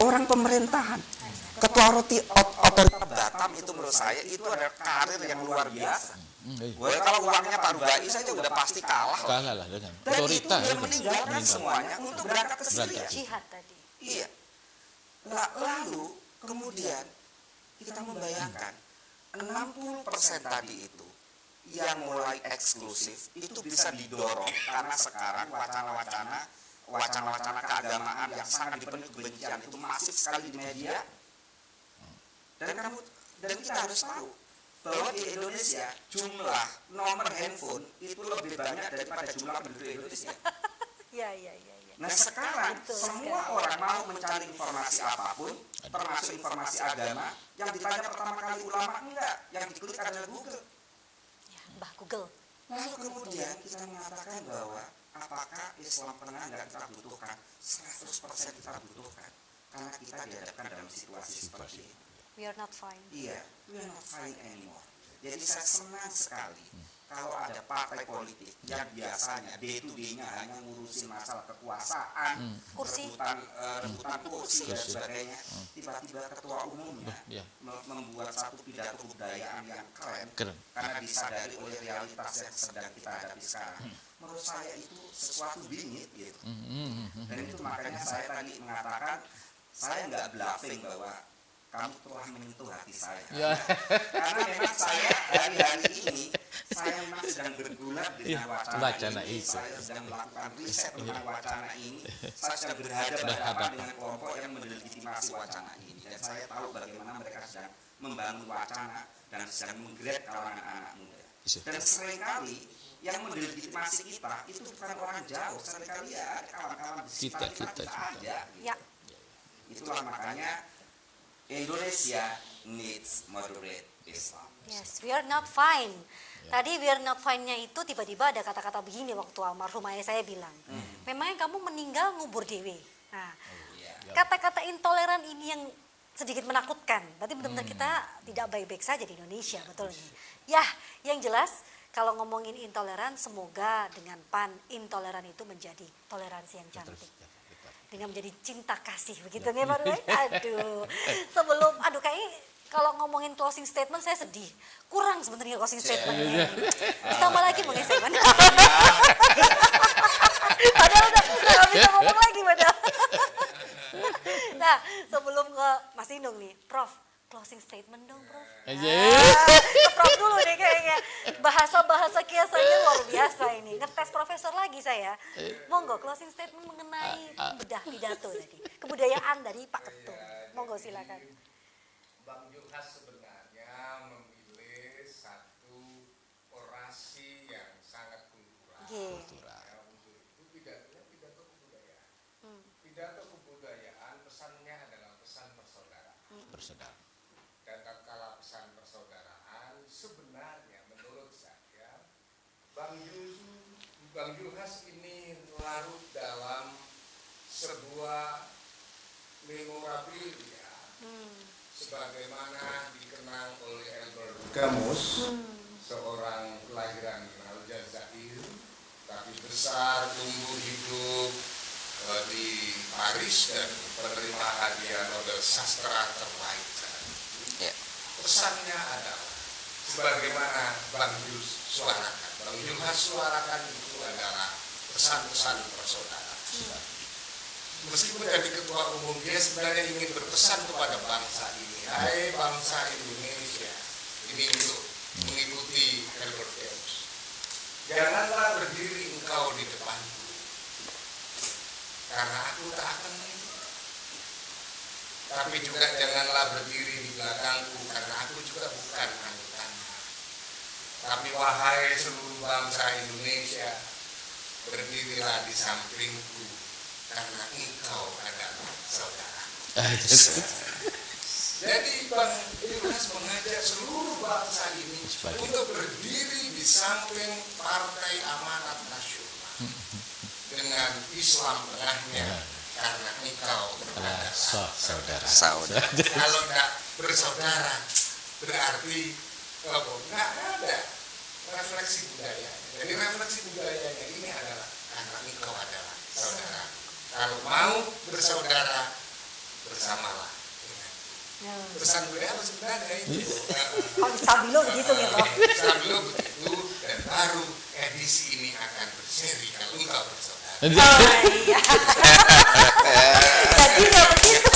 orang pemerintahan. Ketua otorita Batam itu menurut saya itu ada karir yang luar biasa. Wah, kalau uangnya Pak Rubai saja udah pasti kalah. Kalah lah dengan Dan otorita itu dia itu. meninggalkan semuanya untuk berangkat ke Syria. Jihad tadi. Iya. Lalu kemudian kita membayangkan 60% tadi itu yang mulai eksklusif itu bisa didorong karena sekarang wacana-wacana keagamaan yang sangat dipenuhi kebencian itu masif sekali di media. Dan kita harus tahu bahwa di Indonesia jumlah nomor handphone itu lebih banyak daripada jumlah penduduk Indonesia. Iya. Nah sekarang semua orang mau mencari informasi apapun, termasuk informasi agama, yang ditanya pertama kali ulama enggak, yang diklik adalah Google. Ya, Mbah Google. Lalu kemudian kita mengatakan bahwa apakah Islam tengah enggak kita butuhkan? 100% kita butuhkan, karena kita dihadapkan dalam situasi seperti ini. We are not fine. Iya, we are not fine anymore. Jadi saya senang sekali kalau ada partai politik yang biasanya day to day-nya hanya ngurusin masalah kekuasaan, Kursi. rebutan kursi dan sebagainya, tiba-tiba ketua umumnya membuat satu pidato kebudayaan yang keren, karena disadari oleh realitas yang sedang kita hadapi sekarang. Menurut saya itu sesuatu bingit gitu. Dan itu makanya saya tadi mengatakan saya nggak bluffing bahwa kamu telah menyentuh hati saya. Karena memang saya hari-hari ini saya memang sedang bergulat dengan wacana ini. Saya sedang melakukan riset tentang wacana ini. Saya sedang berhadapan dengan kelompok yang mendelegitimasi wacana ini. Dan saya tahu bagaimana mereka sedang membangun wacana dan sedang menggerak kalangan anak muda. Dan seringkali yang mendelegitimasi kita itu bukan orang jauh. Seringkali ya kawan-kawan di sekitar kita ada. Ya. Itulah makanya Indonesia needs moderate Islam. Yes, we are not fine. Tadi we are not fine-nya itu tiba-tiba ada kata-kata begini waktu almarhum ayah saya bilang. Memangnya kamu meninggal ngubur dewe. Nah, kata-kata intoleran ini yang sedikit menakutkan. Berarti benar-benar kita tidak baik-baik saja di Indonesia, betul nih. Ya, yang jelas kalau ngomongin intoleran, semoga dengan PAN intoleran itu menjadi toleransi yang cantik. Dengan menjadi cinta kasih begitu nih Pak Rubai. Aduh, kayaknya kalau ngomongin closing statement saya sedih. Kurang sebenarnya closing statementnya. Ditambah lagi mungkin statement. Padahal udah nggak bisa ngomong lagi padahal. Nah, sebelum ke Mas Inung nih, Prof, closing statement dong, Prof. Ke Prof dulu deh kayaknya. Bahasa-bahasa kiasannya luar biasa ini. Ngetes profesor lagi saya. Monggo, closing statement mengenai bedah pidato tadi. Kebudayaan dari Pak Ketum. Monggo silakan. Bang Julhas sebenarnya memilih satu orasi yang sangat kultural. Ya, untuk itu pidatonya pidato kebudayaan. Pidato kebudayaan pesannya adalah pesan persaudaraan. Bersaudara. Dan tatkala pesan persaudaraan sebenarnya menurut saya Bang Julhas ini larut dalam sebuah memorabilia sebagaimana dikenang oleh Albert Camus, seorang kelahiran Aljazair tapi besar tumbuh hidup di Paris dan penerima hadiah Nobel sastra terbaik. Pesannya adalah sebagaimana Bang Julhas suarakan. Bang Julhas suarakan itu adalah pesan-pesan persaudaraan. Meskipun jadi ketua umum, dia sebenarnya ingin berpesan kepada bangsa ini. Hai bangsa Indonesia, ini untuk mengikuti Albert Camus. Janganlah berdiri engkau di depanku, karena aku tak akan mengikuti. Tapi juga janganlah berdiri di belakangku, karena aku juga bukan anutannya. Tapi wahai seluruh bangsa Indonesia, berdirilah di sampingku, karena engkau adalah saudara. Jadi Bang Julhas mengajak seluruh bangsa ini untuk berdiri di samping Partai Amanat Nasional dengan Islam tengahnya, karena engkau adalah Saudara. Kalau tidak bersaudara berarti nggak ada refleksi budaya. Jadi refleksi budayanya ini adalah karena engkau adalah saudara. Kalau mau bersaudara, bersamalah dengan pesan budaya apa sebenarnya itu. Oh, stabilo begitu ya, Prof. Stabilo begitu, dan baru edisi ini akan berseri kalau engkau bersaudara. Oh iya. Jadi nggak begitu.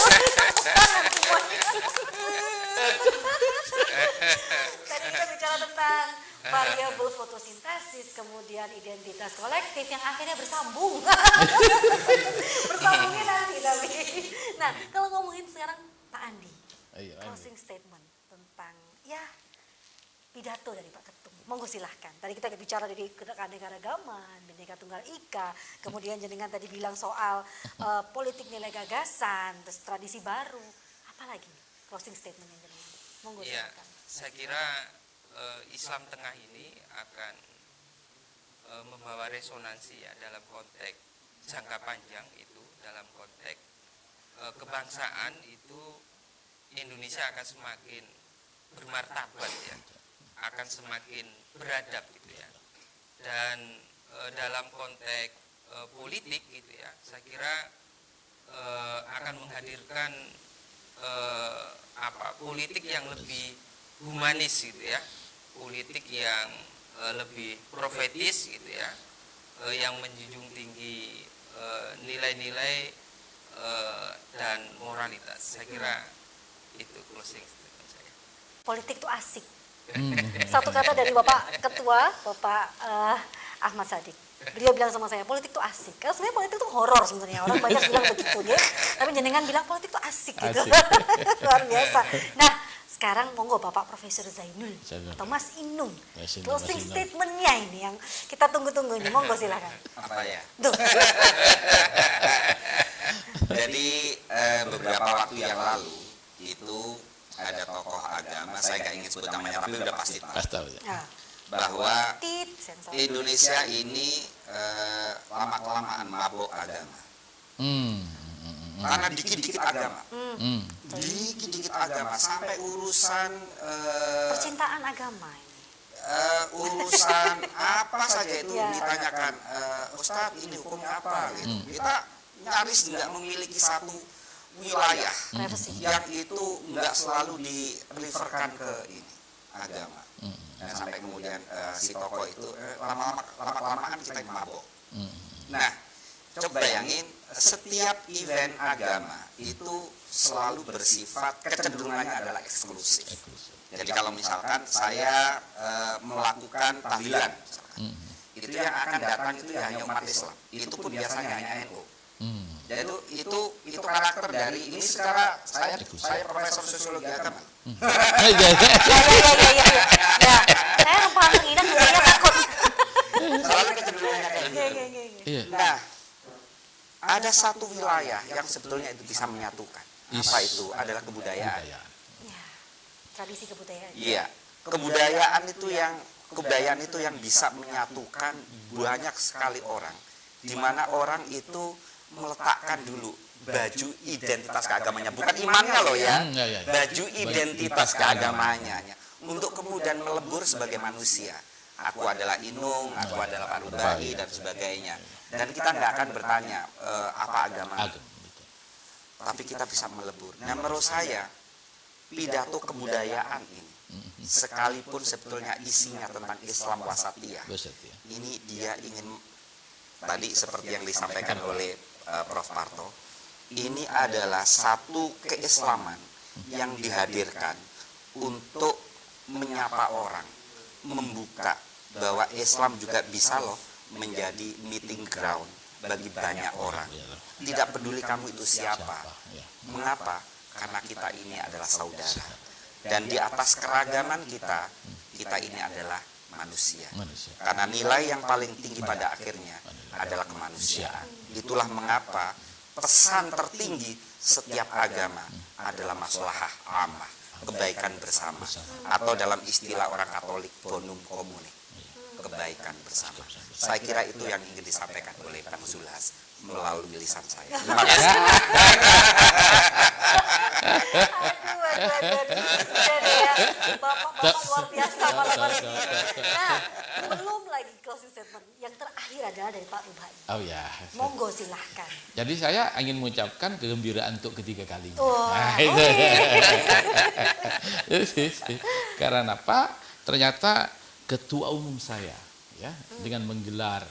Tadi kita bicara tentang variabel fotosintesis, kemudian identitas kolektif yang akhirnya bersambung. Bersambungnya nanti tapi. Nah, kalau ngomongin sekarang Pak Andi, closing statement tentang ya pidato dari Pak Ketum. Monggo silahkan. Tadi kita bicara dari keanekaragaman, Bhinneka Tunggal Ika, kemudian jenengan tadi bilang soal politik nilai gagasan, terus tradisi baru. Apalagi closing statementnya jenengan? Monggo Ya, silahkan. saya kira Islam tengah ini akan membawa resonansi ya dalam konteks jangka panjang itu, dalam konteks kebangsaan itu Indonesia akan semakin bermartabat ya, akan semakin beradab gitu ya. Dan dalam konteks politik gitu ya, saya kira akan menghadirkan politik yang lebih humanis gitu ya, politik yang lebih profetis gitu ya, yang menjunjung tinggi nilai-nilai dan moralitas. Saya kira itu closing statement saya. Politik itu asik. Satu kata dari Bapak Ketua, Bapak Ahmad Sadik. Beliau bilang sama saya, politik itu asik. Karena sebenarnya politik itu horor sebenarnya. Orang banyak bilang begitu ya. Tapi jenengan bilang politik itu asik gitu. Luar biasa. Nah, sekarang monggo Bapak Profesor Zainul atau Mas Inung. Closing statementnya ini yang kita tunggu-tunggu ini. Monggo silakan. Apa ya? Tuh. Jadi beberapa waktu yang lalu itu ada tokoh agama, saya nggak ingin sebut namanya tapi udah pasti tahu, Nah, bahwa sensor. Indonesia ini lama-kelamaan mabuk agama. Karena dikit-dikit agama, dikit-dikit agama sampai urusan Percintaan agama ini. urusan apa saja itu Ya. ditanyakan, Ustadz ini hukumnya apa gitu. Kita nyaris tidak memiliki satu wilayah Privacy. yang itu nggak selalu di-referkan ke ini agama. Dan sampai kemudian si tokoh itu lama-lamaan kita mabok. Nah, coba bayangin setiap event agama itu selalu bersifat kecenderungannya adalah eksklusif. Jadi kalau misalkan saya melakukan tahlilan, misalkan, itu yang akan datang itu ya hanya umat Islam. Itu pun biasanya hanya NU. Jadi itu karakter dari ini secara saya profesor sosiologi agama. Ya, saya rempah menginap sebenarnya takut. Selalu kecenderungannya kayak gitu. Iya. Nah, ada satu wilayah yang sebetulnya itu bisa menyatukan. Apa itu? Adalah kebudayaan. Ya, tradisi kebudayaan. Iya, kebudayaan itu yang bisa menyatukan banyak sekali orang. Di mana orang itu meletakkan dulu baju identitas keagamanya, bukan imannya loh ya. Baju identitas keagamanya untuk kemudian melebur sebagai manusia. Aku adalah Inung, aku adalah Parubai dan sebagainya. Dan kita nggak akan bertanya apa agama, tapi kita bisa melebur. Nah, menurut saya pidato kebudayaan ini, sekalipun sebetulnya isinya tentang Islam wasatiyah, ini dia ingin tadi seperti yang disampaikan oleh Prof. Parto, ini adalah satu keislaman yang dihadirkan untuk menyapa orang, membuka bahwa Islam juga bisa loh menjadi meeting ground bagi banyak orang. Tidak peduli kamu itu siapa. Mengapa? Karena kita ini adalah saudara. Dan di atas keragaman kita ini adalah manusia. Karena nilai yang paling tinggi pada akhirnya adalah kemanusiaan. Itulah mengapa pesan tertinggi setiap agama adalah maslahah ammah, kebaikan bersama, atau dalam istilah orang Katolik bonum commune, kebaikan bersama. Saya kira itu yang ingin disampaikan oleh Bang Zulhas melalui lisan saya. Terima kasih. Bapak luar biasa malam hari ini. Nah, belum lagi closing statement. Yang terakhir adalah dari Pak Rubai. Oh ya. Monggo silahkan. Jadi saya ingin mengucapkan kegembiraan untuk ketiga kalinya. Wah, Itu. Karena apa? Ternyata ketua umum saya ya dengan menggelar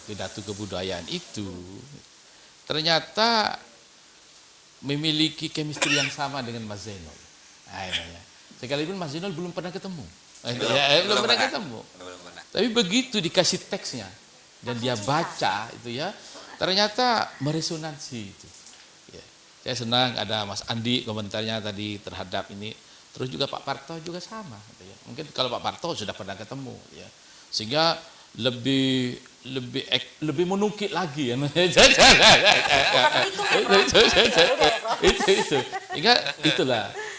pidato kebudayaan itu ternyata memiliki chemistry yang sama dengan Mas Zainul. Sekalipun Mas Zainul belum pernah ketemu. Belum pernah ketemu. Tapi begitu dikasih teksnya dan dia baca itu ya, ternyata meresonansi itu. Ya. Saya senang ada Mas Andi komentarnya tadi terhadap ini. Terus juga Pak Parto juga sama. Gitu ya. Mungkin kalau Pak Parto sudah pernah ketemu, ya, sehingga lebih menukik lagi ya. Itu.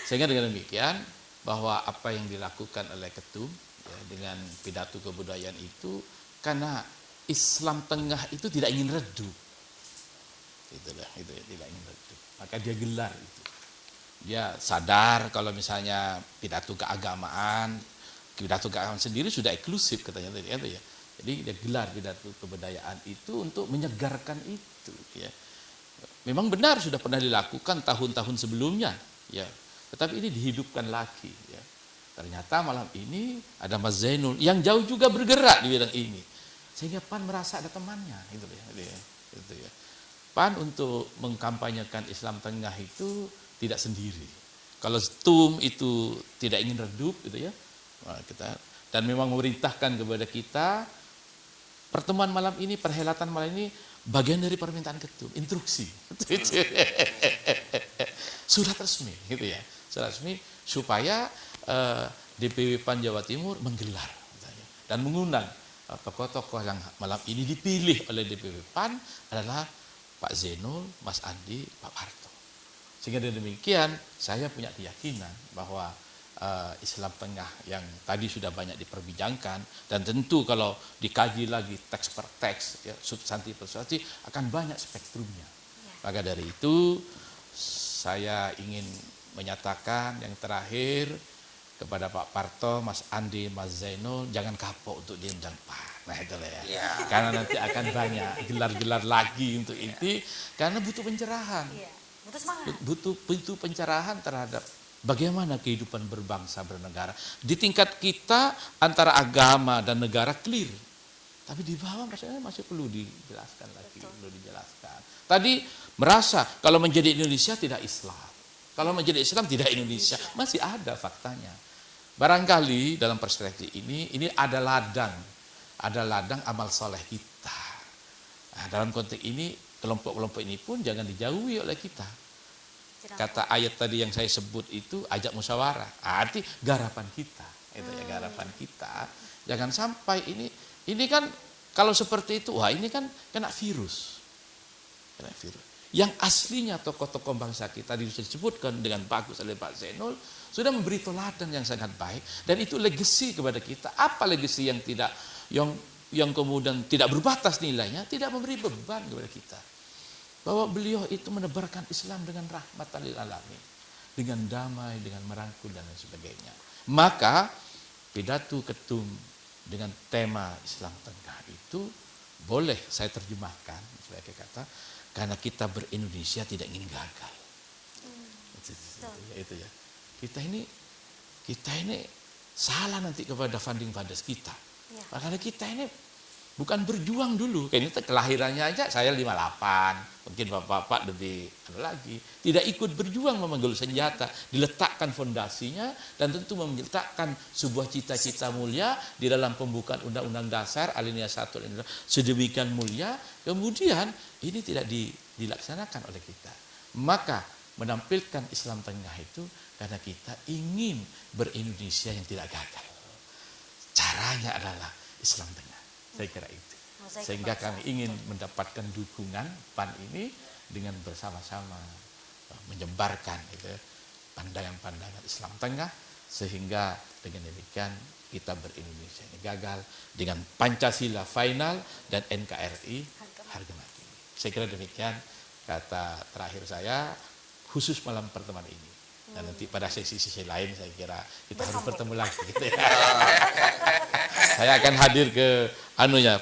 Sehingga dengan demikian bahwa apa yang dilakukan oleh ketum ya, dengan pidato kebudayaan itu karena Islam Tengah itu tidak ingin redup. Itulah itu tidak ingin redup. Maka dia gelar itu. Dia sadar kalau misalnya pidato keagamaan sendiri sudah eksklusif katanya tadi itu ya. Jadi dia gelar pidato kebudayaan itu untuk menyegarkan itu ya. Memang benar sudah pernah dilakukan tahun-tahun sebelumnya ya. Tetapi ini dihidupkan lagi ya. Ternyata malam ini ada Mas Zainul yang jauh juga bergerak di bidang ini. Sehingga PAN merasa ada temannya gitu ya. PAN untuk mengkampanyekan Islam Tengah itu tidak sendiri. Kalau TUM itu tidak ingin redup gitu ya. Dan memang memerintahkan kepada kita pertemuan malam ini, perhelatan malam ini bagian dari permintaan ketum, instruksi. Surat resmi gitu ya. Surat resmi supaya DPW PAN Jawa Timur menggelar dan mengundang tokoh-tokoh yang malam ini dipilih oleh DPW PAN adalah Pak Zainul, Mas Andi, Pak Parto. Sehingga dengan demikian saya punya keyakinan bahwa Islam Tengah yang tadi sudah banyak diperbincangkan dan tentu kalau dikaji lagi teks per teks ya, substansi per substansi akan banyak spektrumnya. Maka dari itu saya ingin menyatakan yang terakhir kepada Pak Parto, Mas Andi, Mas Zainul, jangan kapok untuk diundang PAN. Nah itulah ya. Karena nanti akan banyak gelar-gelar lagi untuk itu karena butuh pencerahan. Butuh semangat. butuh pencerahan terhadap bagaimana kehidupan berbangsa bernegara. Di tingkat kita antara agama dan negara clear, tapi di bawah maksudnya masih perlu dijelaskan lagi, perlu dijelaskan. Tadi merasa kalau menjadi Indonesia tidak Islam, kalau menjadi Islam tidak Indonesia, masih ada faktanya. Barangkali dalam perspektif ini ada ladang amal soleh kita. Nah, dalam konteks ini kelompok-kelompok ini pun jangan dijauhi oleh kita. Kata ayat tadi yang saya sebut itu ajak musyawarah, arti garapan kita, itu ya garapan kita. Jangan sampai ini kan kalau seperti itu, wah ini kan kena virus. Yang aslinya tokoh-tokoh bangsa kita disebutkan dengan bagus oleh Pak Zainul sudah memberi teladan yang sangat baik dan itu legacy kepada kita. Apa legacy yang kemudian tidak berbatas nilainya, tidak memberi beban kepada kita. Bahwa beliau itu menebarkan Islam dengan rahmatan lil alamin, dengan damai, dengan merangkul dan lain sebagainya. Maka pidato ketum dengan tema Islam Tengah itu boleh saya terjemahkan sebagai kata karena kita ber-Indonesia tidak ingin gagal. Itu ya. Kita ini salah nanti kepada funding fathers kita. Karena kita ini bukan berjuang dulu. Kayak ini kelahirannya aja saya 58. Mungkin bapak-bapak lebih lagi. Tidak ikut berjuang memanggul senjata. Diletakkan fondasinya dan tentu meletakkan sebuah cita-cita mulia di dalam pembukaan Undang-Undang Dasar alinea 1 sedemikian mulia. Kemudian ini tidak dilaksanakan oleh kita. Maka menampilkan Islam Tengah itu karena kita ingin ber-Indonesia yang tidak gagal. Caranya adalah Islam Tengah. Saya kira itu. Sehingga kami ingin mendapatkan dukungan PAN ini dengan bersama-sama menyebarkan pandangan-pandangan Islam Tengah sehingga dengan demikian kita ber-Indonesia ini gagal dengan Pancasila final dan NKRI harga mati. Saya kira demikian kata terakhir saya khusus malam pertemuan ini. Dan nanti pada sesi-sesi lain saya kira kita harus bertemu lagi gitu ya. Saya akan hadir ke anunya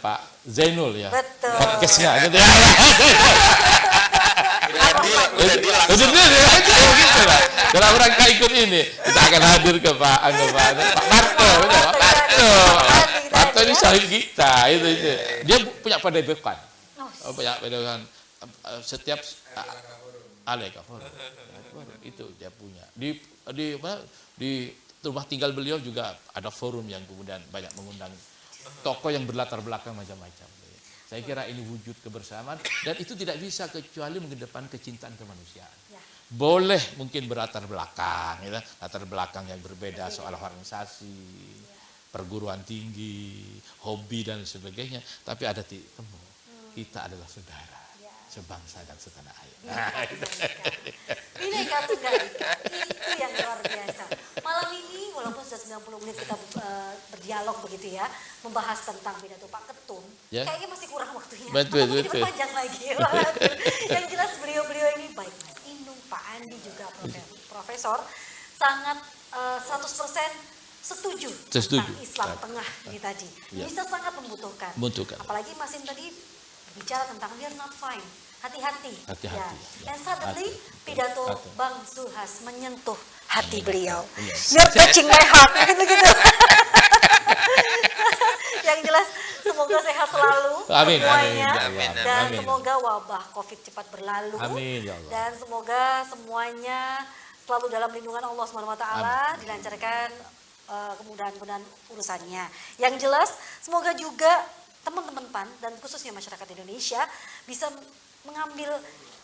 Pak Zainul ya. Betul. Podcastnya gitu ya. Udah gitu lah. Kalau orang nggak ikut ini, kita akan hadir ke Pak Marto, Pak Marto ini sahib kita itu. Dia punya padepokan. Punya padepokan setiap Aleka Forum. Itu dia punya. Di rumah tinggal beliau juga ada forum yang kemudian banyak mengundang tokoh yang berlatar belakang macam-macam. Saya kira ini wujud kebersamaan dan itu tidak bisa kecuali mengedepan kecintaan kemanusiaan. Boleh mungkin berlatar belakang, latar belakang yang berbeda soal organisasi, perguruan tinggi, hobi dan sebagainya, tapi ada titik temu. Kita adalah saudara, sebangsa dan setanah air. Bineka Tunggal Ika, itu yang luar biasa. Malam ini walaupun sudah 90 menit kita berdialog begitu ya, membahas tentang pidato Pak Ketum, kayaknya masih kurang waktunya. Betul. Panjang lagi. Yang jelas beliau-beliau ini baik Mas Inung, Pak Andi juga Profesor sangat 100% setuju tentang Islam Tengah ini tadi. Bisa sangat membutuhkan. Apalagi Mas Inung tadi bicara tentang we are not fine. Hati-hati. Ya. Dan suddenly pidato Bang Zulhas menyentuh hati beliau. You're touching my heart. Gitu-gitu. Yang jelas semoga sehat selalu semuanya. Dan semoga wabah COVID cepat berlalu. Amin, ya Allah. Dan semoga semuanya selalu dalam lindungan Allah SWT. Dilancarkan kemudahan-kemudahan urusannya. Yang jelas semoga juga teman-teman PAN dan khususnya masyarakat Indonesia bisa mengambil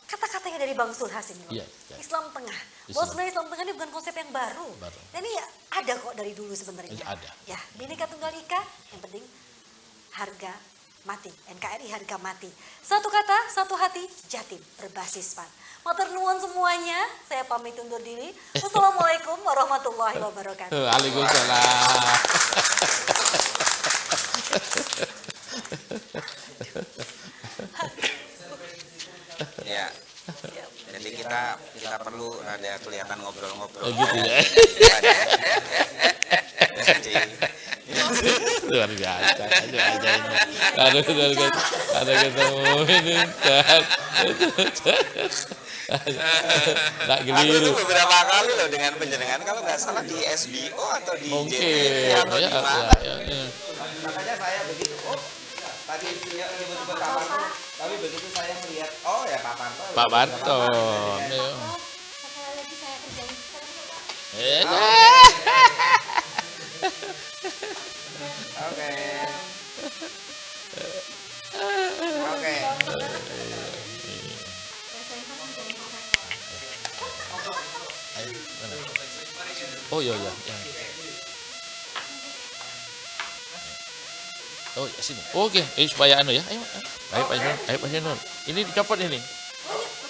kata-katanya dari Bang Zulhas ini loh. Islam Tengah. Bahwa sebenarnya Islam Tengah ini bukan konsep yang baru. Dan ini ada kok dari dulu sebenarnya. Ya, Bineka Tunggal Ika, yang penting harga mati. NKRI harga mati. Satu kata, satu hati, Jatim berbasis PAN. Matur nuwun semuanya. Saya pamit undur diri. Wassalamualaikum warahmatullahi wabarakatuh. Waalaikumsalam. Ya. Jadi kita perlu ada kelihatan ngobrol-ngobrol. Gitu ya. Luar biasa. Ada ketemu ini. Nggak Aku itu keliru. beberapa kali loh dengan penjenengan kalau nggak salah di SBO atau di Mungkin. JTV atau Ya, di mana. ya. Makanya saya begitu, tadi nyebut-nyebut Pak Parto, tapi begitu saya melihat, oh ya Pak Parto. Pak Barton. Ya. Sekali lagi saya kerjain. Oke. Oke. Oh iya iya. Ya. Oh ya sini. Oke, ini supaya anu ya. Ayo. Ayo Pak Nur. Ayo Pak Nur. Ini dicopot ini.